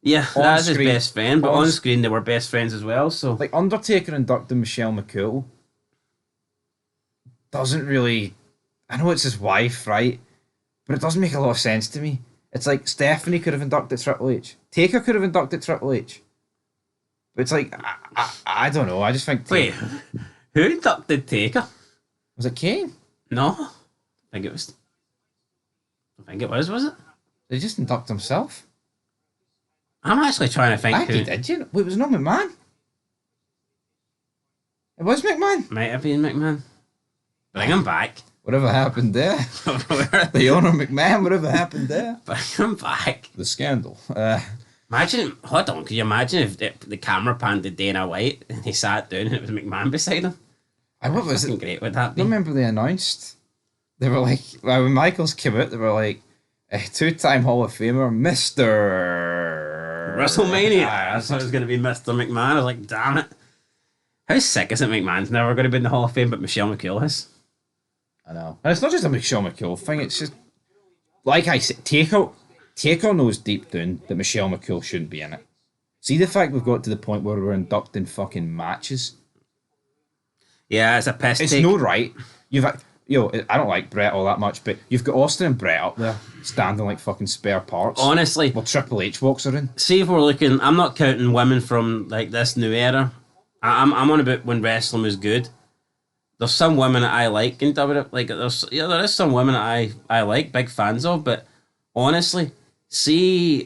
that's his best friend, but on screen they were best friends as well. So like Undertaker inducting Michelle McCool doesn't really. I know it's his wife, right? But it doesn't make a lot of sense to me. It's like Stephanie could have inducted Triple H. Taker could have inducted Triple H. But it's like I don't know. I just think. Wait, who inducted Taker? Was it Kane? No, I think it was. Was it? Did he just induct himself? I'm actually trying to think. I think he did. Wait, it was not McMahon. It was McMahon. Might have been McMahon. Bring him back. Whatever happened there? The owner McMahon. Whatever happened there? Bring him back. The scandal. Imagine. Hold on. Could you imagine if the camera panned to Dana White and he sat down and it was McMahon beside him? What was it? Great would that be? I remember they announced. They were like, when Michaels came out, they were like, a 2-time Hall of Famer, Mr. WrestleMania. I thought it was going to be Mr. McMahon. I was like, damn it. How sick is it McMahon's never going to be in the Hall of Fame, but Michelle McCool is? I know. And it's not just a Michelle McCool thing, it's just, like I said, Taker knows deep down that Michelle McCool shouldn't be in it. See the fact we've got to the point where we're inducting fucking matches? Yeah, it's a piss It's take. no right. I don't like Brett all that much, but you've got Austin and Brett up there, standing like fucking spare parts. Honestly. Well, Triple H walks her in. See if we're looking, I'm not counting women from like this new era. I'm on about when wrestling was good. There's some women that I like in WWE. Like there is some women that I like, big fans of, but honestly, see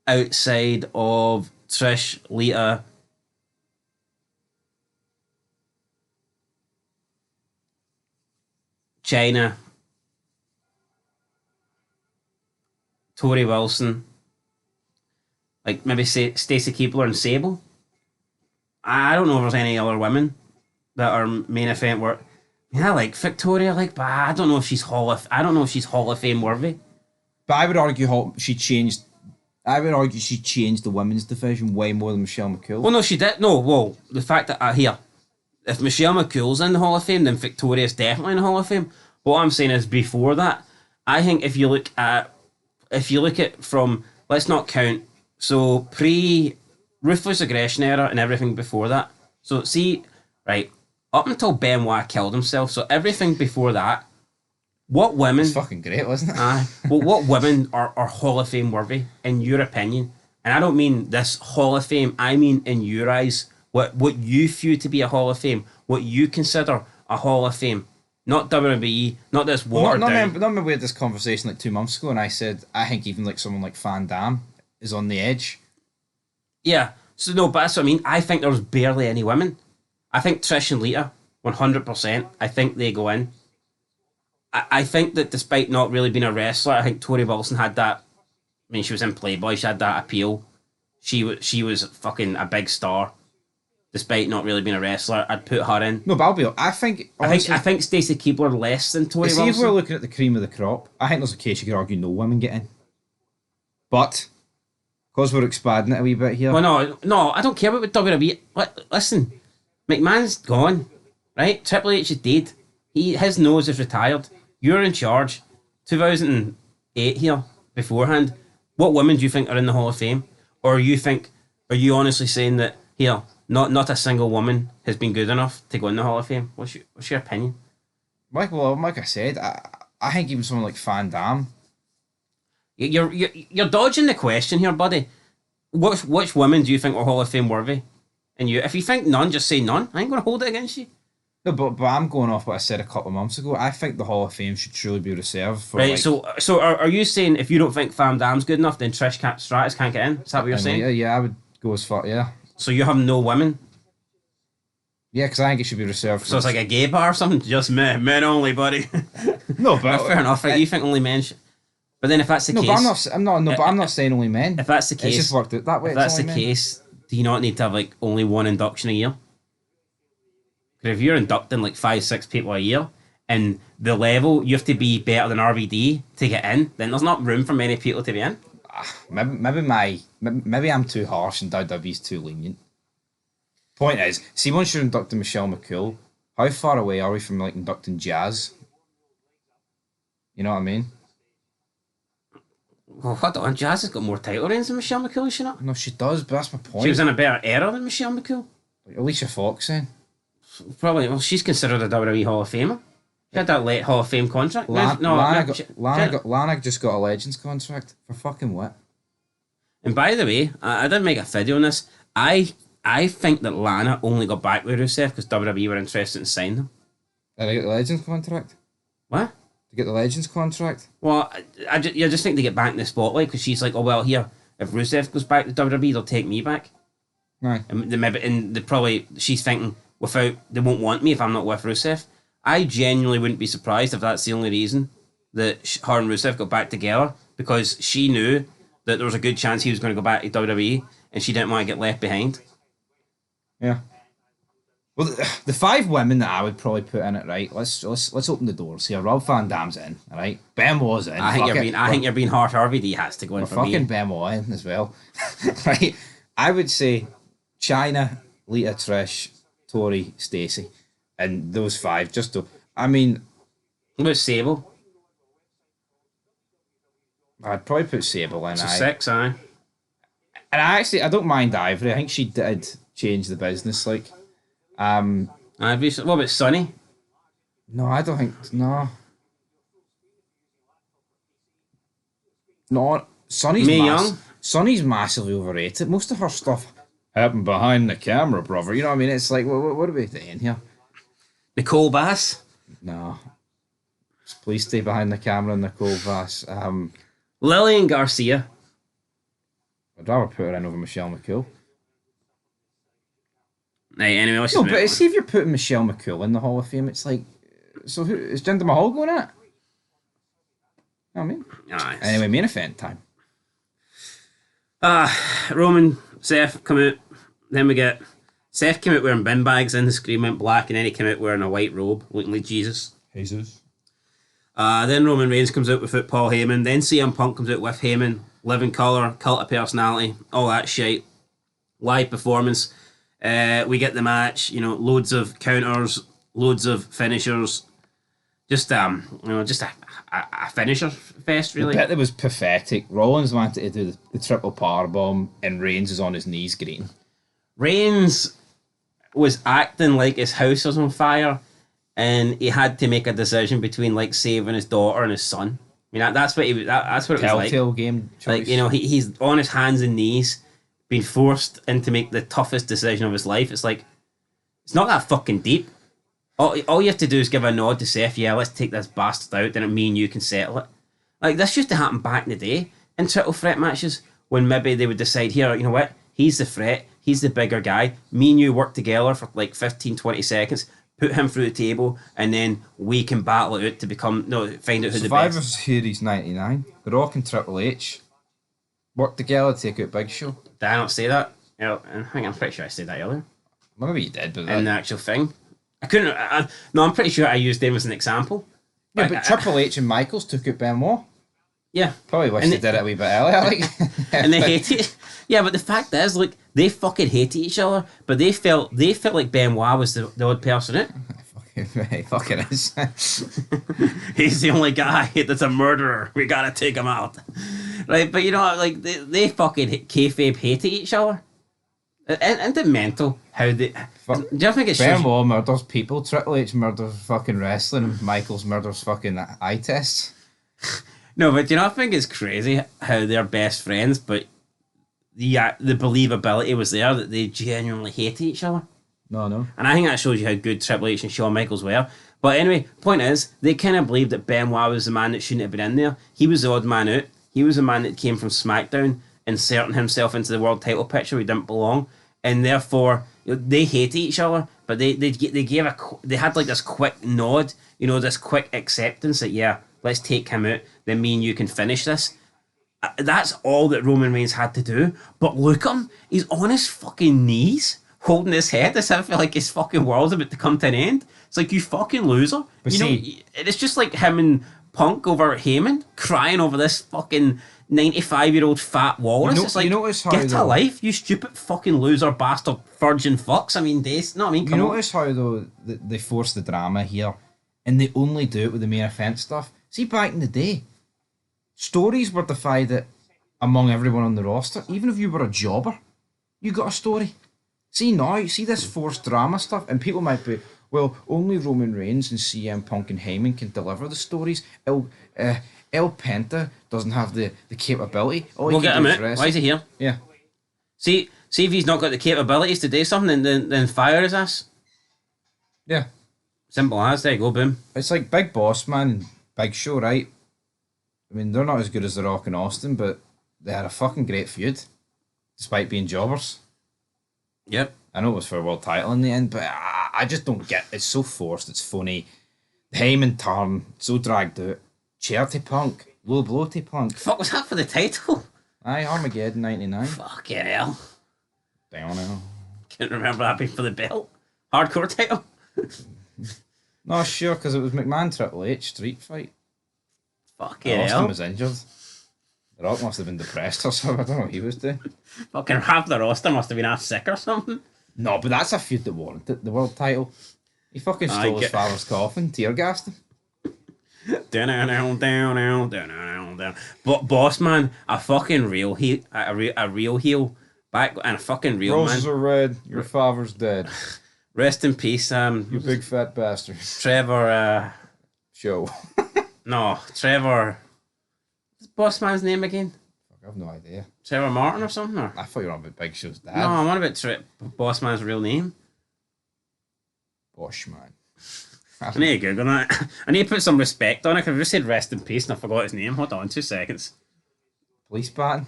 outside of Trish, Lita, China, Tori Wilson, like maybe say Stacey Keibler and Sable. I don't know if there's any other women that are main event work. I like Victoria, but I don't know if she's Hall of Fame worthy. But I would argue she changed the women's division way more than Michelle McCool. Well, no, she did. No, well, the fact that if Michelle McCool's in the Hall of Fame, then Victoria's definitely in the Hall of Fame. But what I'm saying is before that, I think if you look at from, let's not count, so pre-Ruthless Aggression era and everything before that. So see, right, up until Benoit killed himself, so everything before that, what women... It's fucking great, wasn't it? Well, what women are Hall of Fame worthy, in your opinion? And I don't mean this Hall of Fame, I mean in your eyes, what you view to be a Hall of Fame, what you consider a Hall of Fame. Not WWE, not this watered down. Remember we had this conversation like 2 months ago, and I said I think even like someone like Van Damme is on the edge. Yeah, so no, but that's what I mean. I think there's barely any women. I think Trish and Lita, 100%. I think they go in. I think that despite not really being a wrestler, I think Tori Wilson had that. I mean, she was in Playboy. She had that appeal. She was fucking a big star. Despite not really being a wrestler, I'd put her in. No, but I think Stacey Keibler less than Tori Wilson. See, if we're looking at the cream of the crop, I think there's a case you could argue no women get in. But because we're expanding it a wee bit here. Well, no, I don't care about WWE. Listen, McMahon's gone, right? Triple H is dead. His nose is retired. You're in charge. 2008 here beforehand. What women do you think are in the Hall of Fame? Or are you honestly saying that here? Not a single woman has been good enough to go in the Hall of Fame. What's your opinion? Like I said, I think even someone like Van Damme. You're dodging the question here, buddy. Which women do you think are Hall of Fame worthy? And if you think none, just say none. I ain't gonna hold it against you. No, but I'm going off what I said a couple of months ago. I think the Hall of Fame should truly be reserved for. Right. So are you saying if you don't think Van Damme's good enough, then Trish Stratus can't get in? Is that what you're saying? Yeah, I would go as far. Yeah. So you have no women? Yeah, because I think it should be reserved for... So it's like a gay bar or something? Just men only, buddy. No, but... fair enough. You think only men should... But then if that's the case... But I'm not saying only men. If that's the case... It's just worked out that way. If that's the case, do you not need to have like only one induction a year? Because if you're inducting like 5-6 people a year, and the level, you have to be better than RVD to get in, then there's not room for many people to be in. Maybe I'm too harsh and WWE's too lenient. Point is, see, once you're inducting Michelle McCool, how far away are we from like inducting Jazz? You know what I mean? Well, hold on, Jazz has got more title reigns than Michelle McCool, is she not? No, she does, but that's my point. She was in a better era than Michelle McCool. Like Alicia Fox, then. Probably. Well, she's considered a WWE Hall of Famer. She had that late Hall of Fame contract. Lana just got a Legends contract for fucking what? And by the way, I didn't make a video on this. I think that Lana only got back with Rusev because WWE were interested in signing him. Did I get the Legends contract? What? To get the Legends contract? Well, I just think they get back in the spotlight because she's like, oh well, here, if Rusev goes back to WWE, they'll take me back. Right. And she's thinking they won't want me if I'm not with Rusev. I genuinely wouldn't be surprised if that's the only reason that her and Rusev got back together, because she knew that there was a good chance he was going to go back to WWE and she didn't want to get left behind. Yeah. Well, the 5 women that I would probably put in it, right? Let's open the doors here. Rob Van Dam's in, all right? Benoit's in. I think you're being harsh. RVD has to go in for me. Fucking Benoit in as well, right? I would say Chyna, Lita, Trish, Tori, Stacey, and those 5. What about Sable? I'd probably put Sable in. So 6, aye. And I don't mind Ivory. I think she did change the business, like. Ivory. What about Sunny? No, I don't think. No. No, Sonny's massively overrated. Most of her stuff happened behind the camera, brother. You know what I mean? It's like, what are we doing here? Nicole Bass? No. Please stay behind the camera, Nicole Bass. Lillian Garcia. I'd rather put her in over Michelle McCool. Right, anyway, no, but see if you're putting Michelle McCool in the Hall of Fame, it's like, so who is Jinder Mahal going at? You know what I mean? Nice. Anyway, main event time. Roman, Seth come out. Then we get Seth came out wearing bin bags and the screen went black, and then he came out wearing a white robe, looking like Jesus. Then Roman Reigns comes out without Paul Heyman. Then CM Punk comes out with Heyman. Living Colour, Cult of Personality, all that shit. Live performance. We get the match. Loads of counters, loads of finishers. Just a finisher fest, really. The bit that was pathetic. Rollins wanted to do the triple powerbomb, and Reigns is on his knees greeting. Reigns was acting like his house was on fire, and he had to make a decision between like saving his daughter and his son. I mean, that's what it was like. Telltale game choice. Like, he's on his hands and knees, being forced into make the toughest decision of his life. It's like, it's not that fucking deep. All you have to do is give a nod to Seth. Yeah, let's take this bastard out, then me and you can settle it. Like, this used to happen back in the day in triple threat matches, when maybe they would decide, here, you know what? He's the threat. He's the bigger guy. Me and you work together for like 15, 20 seconds. Put him through the table, and then we can battle it out to find out who the best. Survivor Series 99. The Rock and Triple H work together to take out Big Show. Did I not say that? I think I'm pretty sure I said that earlier. Well, maybe you did, but in the actual thing, I couldn't. No, I'm pretty sure I used them as an example. Yeah, but Triple H and Michaels took out Benoit. Yeah, probably wish they did it a wee bit earlier. Like, and they hated it. Yeah, but the fact is, like, they fucking hated each other, but they felt like Benoit was the odd person out. He fucking is. He's the only guy that's a murderer. We gotta take him out, right? But like they fucking kayfabe hated each other. Isn't it mental how they? Do you think it's Benoit murders people? Triple H murders fucking wrestling, and Michaels murders fucking eye tests. No, but I think it's crazy how they're best friends, but the believability was there that they genuinely hated each other. No. And I think that shows you how good Triple H and Shawn Michaels were. But anyway, point is, they kind of believed that Benoit was the man that shouldn't have been in there. He was the odd man out. He was the man that came from SmackDown, inserting himself into the world title picture where he didn't belong. And therefore, they hated each other, but they had like this quick nod, this quick acceptance that let's take him out, then me and you can finish this. That's all that Roman Reigns had to do. But look at him, he's on his fucking knees, holding his head as if like his fucking world's about to come to an end. It's like, you fucking loser. But it's just like him and Punk over Heyman crying over this fucking 95-year-old fat walrus. It's like, get a life, you stupid fucking loser bastard virgin fucks. I mean, you notice how though they force the drama here, and they only do it with the main event stuff. See, back in the day, stories were divided among everyone on the roster. Even if you were a jobber, you got a story. See now, see this forced drama stuff, and people might be, well, only Roman Reigns and CM Punk and Heyman can deliver the stories. El Penta doesn't have the capability. We'll get him out. Why is he here? Yeah. See if he's not got the capabilities to do something, then fire his ass. Yeah. Simple as, there you go, boom. It's like Big Boss Man and Big Show, right? I mean, they're not as good as The Rock and Austin, but they had a fucking great feud, despite being jobbers. Yep. I know it was for a world title in the end, but I just don't get it. It's so forced, it's funny. The Heyman turn, so dragged out. Chair to Punk, low blow to Punk. Fuck, was that for the title? Aye, Armageddon 99. Fucking hell. Down now. Can't remember that being for the belt. Hardcore title. No, sure, because it was McMahon Triple H street fight. Fucking hell. Austin was injured. The Rock must have been depressed or something. I don't know what he was doing. Fucking half the roster must have been half sick or something. No, but that's a feud that warranted the world title. He fucking stole his father's coffin, tear gassed him. But Boss Man, a fucking real heel, a real heel, back and a fucking real Roses man. are red. Your father's dead. Rest in peace, You big fat bastard. Trevor. Show. No, Trevor. What's Boss Man's name again? I have no idea. Trevor Martin or something? Or? I thought you were on about Big Show's dad. No, I'm on about Boss Man's real name. Bosh man. I need to Google that. I need to put some respect on it because I just said rest in peace and I forgot his name. Hold on 2 seconds. Police baton.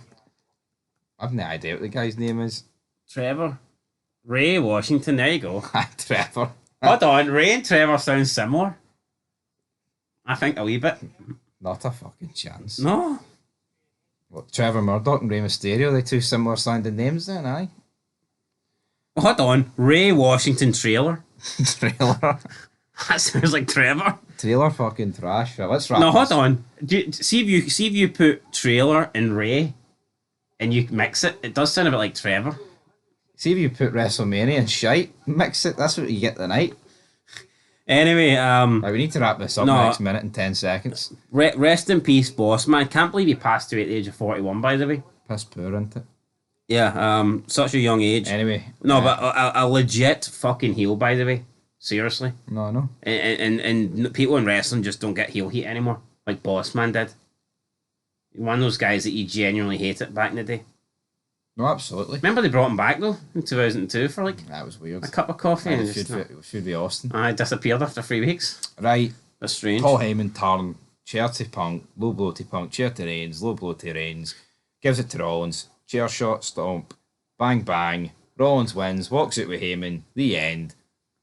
I've no idea what the guy's name is. Trevor. Ray Washington, there you go. Trevor. Hold on, Ray and Trevor sound similar. I think a wee bit. Not a fucking chance. No. What, Trevor Murdoch and Rey Mysterio, they two similar sounding names then, aye? Hold on, Ray Washington Trailer. Trailer. That sounds like Trevor. Trailer fucking trash. Right, let's wrap No, this. hold on. See if you put Trailer and Ray and you mix it, it does sound a bit like Trevor. See if you put WrestleMania and shite, mix it, that's what you get tonight. Anyway, Right, we need to wrap this up no, next minute and 10 seconds. Rest in peace, Boss Man. Can't believe he passed away at the age of 41, by the way. Piss poor, isn't it? Yeah, such a young age. Anyway. No, but a legit fucking heel, by the way. Seriously. No. And people in wrestling just don't get heel heat anymore, like Boss Man did. One of those guys that you genuinely hated back in the day. No, absolutely. Remember they brought him back though in 2002 for like that was weird. A cup of coffee. And it should be Austin. I disappeared after 3 weeks. Right. That's strange. Paul Heyman turn, chair to Punk, low blow to Punk, chair to Reigns, low blow to Reigns, gives it to Rollins, chair shot, stomp, bang bang, Rollins wins, walks out with Heyman, the end.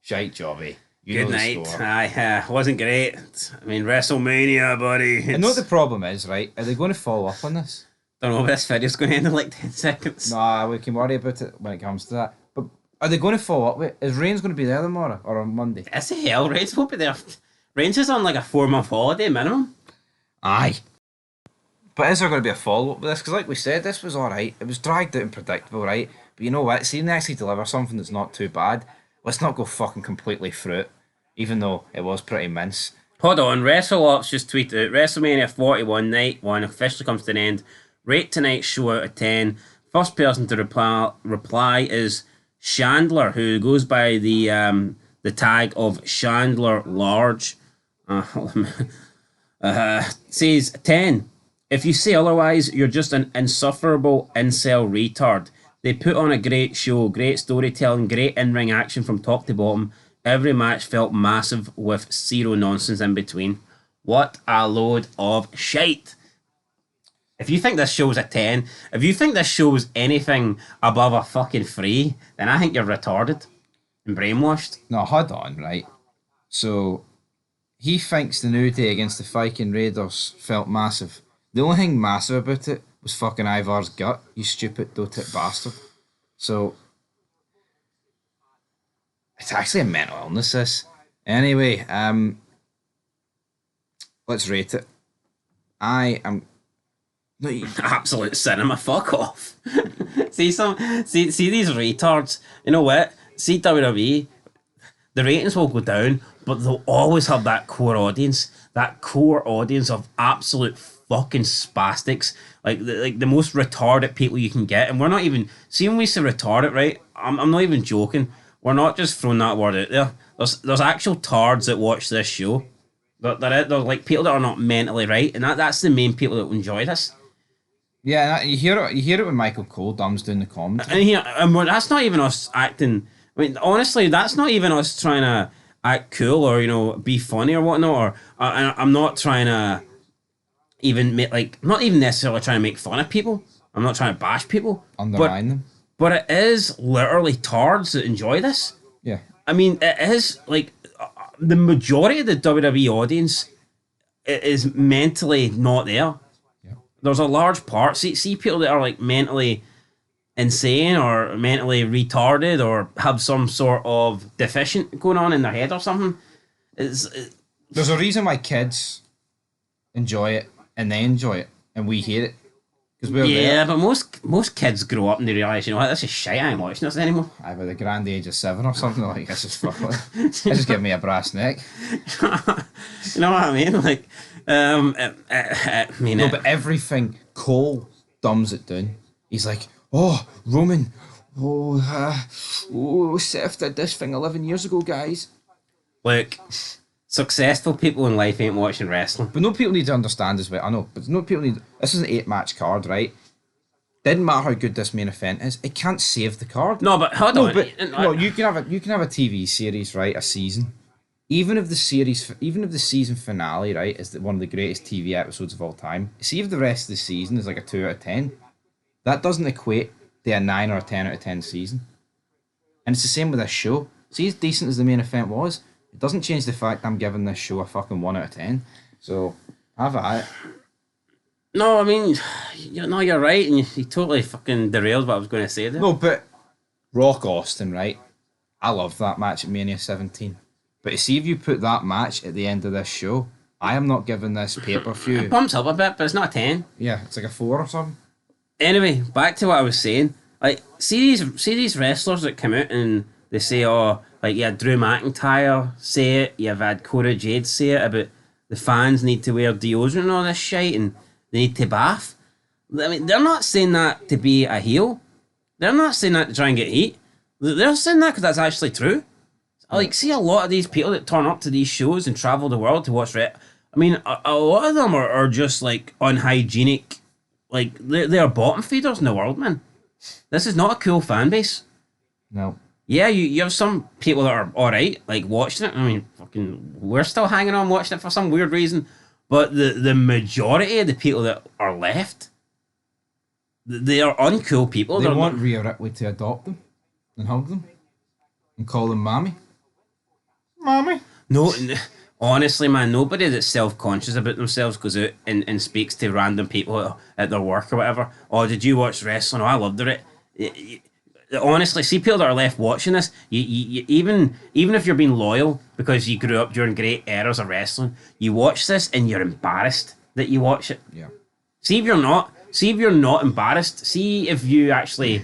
Shite jobby. Good night. Aye, wasn't great. I mean, WrestleMania, buddy. I know what the problem is, right? Are they going to follow up on this? Don't know if this video's going to end in like 10 seconds. Nah, we can worry about it when it comes to that. But are they going to follow up with it? Is Reigns going to be there tomorrow or on Monday? It's a hell, Reigns won't be there. Reigns is on like a 4-month holiday minimum. Aye. But is there going to be a follow-up with this? Because like we said, this was alright. It was dragged out and predictable, right? But you know what? See, they actually deliver something that's not too bad. Let's not go fucking completely through it, even though it was pretty mince. Hold on, WrestleOps just tweeted out, WrestleMania 41 Night 1 officially comes to an end. Rate tonight's show out of 10. First person to reply is Chandler, who goes by the tag of Chandler Large. Says 10. If you say otherwise, you're just an insufferable incel retard. They put on a great show, great storytelling, great in-ring action from top to bottom. Every match felt massive with zero nonsense in between. What a load of shite. If you think this show's a 10, if you think this show's anything above a fucking 3, then I think you're retarded and brainwashed. No, hold on, right? So, he thinks the New Day against the Viking Raiders felt massive. The only thing massive about it was fucking Ivar's gut, you stupid doe-tit bastard. So, it's actually a mental illness, this. Anyway, let's rate it. I am... No, Absolute cinema, fuck off. see these retards. You know what? See WWE, the ratings will go down, but they'll always have that core audience. That core audience of absolute fucking spastics. Like the most retarded people you can get. And we're not even... See, when we say retarded, right? I'm not even joking. We're not just throwing that word out there. There's actual tards that watch this show. They're like people that are not mentally right. And that's the main people that enjoy this. Yeah, you hear it when Michael Cole dumbs down the commentary. And that's not even us acting. I mean, honestly, that's not even us trying to act cool or be funny or whatnot. Or I'm not trying to even not even necessarily trying to make fun of people. I'm not trying to bash people. Undermine them. But it is literally tards that enjoy this. Yeah. I mean, it is like the majority of the WWE audience is mentally not there. There's a large part. See people that are like mentally insane or mentally retarded or have some sort of deficient going on in their head or something. There's a reason why kids enjoy it and they enjoy it and we hate it. Because we're there. But most kids grow up and they realise, what, this is shit, I ain't watching this anymore. By the grand age of 7 or something, like, this is fucking... This just give me a brass neck. You know what I mean? Like, No, but everything, Cole dumbs it down. He's like, oh, Roman, Seth did this thing 11 years ago, guys. Look, successful people in life ain't watching wrestling. But no people need to understand as well. I know, but no people need... This is an 8-match card, right? Didn't matter how good this main event is, it can't save the card. No, but hold on. No, you can have a TV series, right? A season. Even if the season finale, right, is one of the greatest TV episodes of all time, see if the rest of the season is like a 2 out of 10, that doesn't equate to a 9 or a 10 out of 10 season. And it's the same with this show. See, as decent as the main event was, it doesn't change the fact I'm giving this show a fucking 1 out of 10. So, have at it. No, I mean, you're right, and you totally fucking derailed what I was going to say there. No, but Rock Austin, right? I love that match at Mania 17. But see if you put that match at the end of this show, I am not giving this pay-per-view... It pumps up a bit, but it's not a 10. Yeah, it's like a 4 or something. Anyway, back to what I was saying. Like, see these wrestlers that come out and they say, you had Drew McIntyre say it, you've had Jade say it about the fans need to wear deodorant and all this shit and they need to bath. I mean, they're not saying that to be a heel. They're not saying that to try and get heat. They're saying that because that's actually true. Like, see a lot of these people that turn up to these shows and travel the world to watch I mean, a lot of them are just, like, unhygienic. Like, they're bottom feeders in the world, man. This is not a cool fan base. No. Yeah, you have some people that are alright, like, watching it. I mean, fucking, we're still hanging on watching it for some weird reason. But the majority of the people that are left, they are uncool people. They want Rhea Ripley to adopt them and hug them and call them mommy. Mommy. No, honestly, man, nobody that's self-conscious about themselves goes out and speaks to random people at their work or whatever. Oh, did you watch wrestling? Oh, I loved it. Honestly, see people that are left watching this, you even if you're being loyal because you grew up during great eras of wrestling, you watch this and you're embarrassed that you watch it. Yeah. See if you're not embarrassed. See if you actually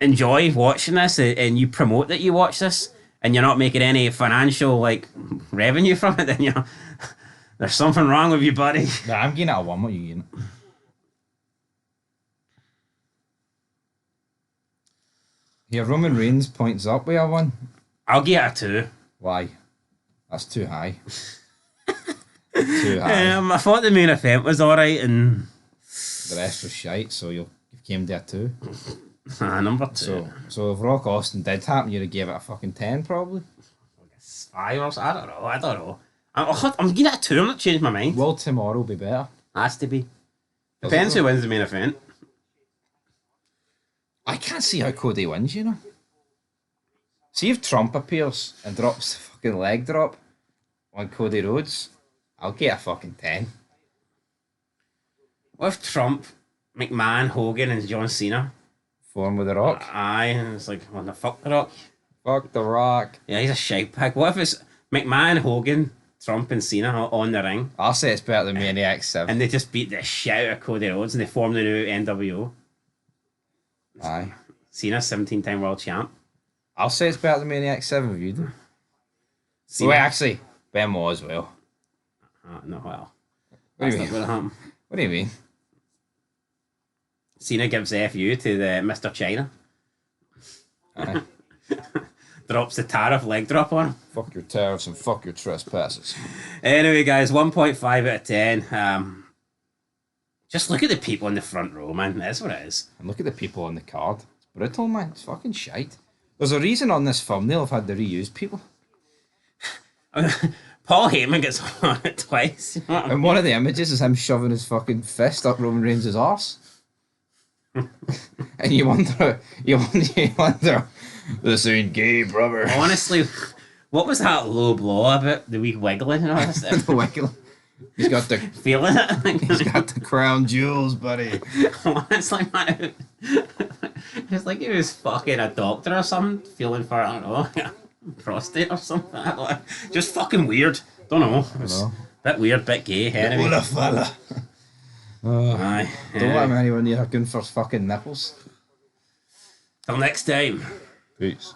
enjoy watching this and you promote that you watch this and you're not making any financial like revenue from it, then there's something wrong with you, buddy. Nah, I'm getting it a 1. What are you getting? Yeah, Roman Reigns points up with a 1. I'll give it a 2. Why? That's too high. Too high. I thought the main event was alright and the rest was shite, so you came to a 2. Number 2. So if Rock Austin did happen, you'd have gave it a fucking 10 probably. 5 or so. I don't know. I'm giving it a 2. I'm not changing my mind. Will tomorrow be better? Has to be. Depends who wins the main event. I can't see how Cody wins, you know. See if Trump appears and drops the fucking leg drop on Cody Rhodes, I'll get a fucking 10. What if Trump, McMahon, Hogan, and John Cena Form with The Rock. Aye, and it's like, what the fuck, The Rock? Fuck The Rock. Yeah, he's a shite pig. What if it's McMahon, Hogan, Trump, and Cena on the ring, I'll say it's better than Maniac 7. and they just beat the shit out of Cody Rhodes, and they form the new NWO? Aye. Cena, 17-time world champ. I'll say it's better than Maniac 7 if you do. Cena, Wait, actually, Benoit as well. no, well, What that's do you not mean? going to happen. What do you mean? Cena gives the FU to the Mr. China. Aye. Drops the tariff leg drop on him. Fuck your tariffs and fuck your trespasses. Anyway, guys, 1.5 out of 10. Just look at the people in the front row, man. That's what it is. And look at the people on the card. It's brutal, man. It's fucking shite. There's a reason on this thumbnail I've had to reuse people. Paul Heyman gets on it twice. And one of the images is him shoving his fucking fist up Roman Reigns' arse. And you wonder, this ain't gay, brother. Honestly, what was that low blow about? The wee wiggling and all this stuff? The wiggle. He's got the Feeling it? he's got the crown jewels, buddy. It's like, man, it's like he was fucking a doctor or something, feeling for, I don't know, prostate or something. Just fucking weird. Don't know. It's bit weird, bit gay. Anyway. What a fella. Aye. Don't let him anywhere near Gunther's fucking nipples. Till next time. Peace.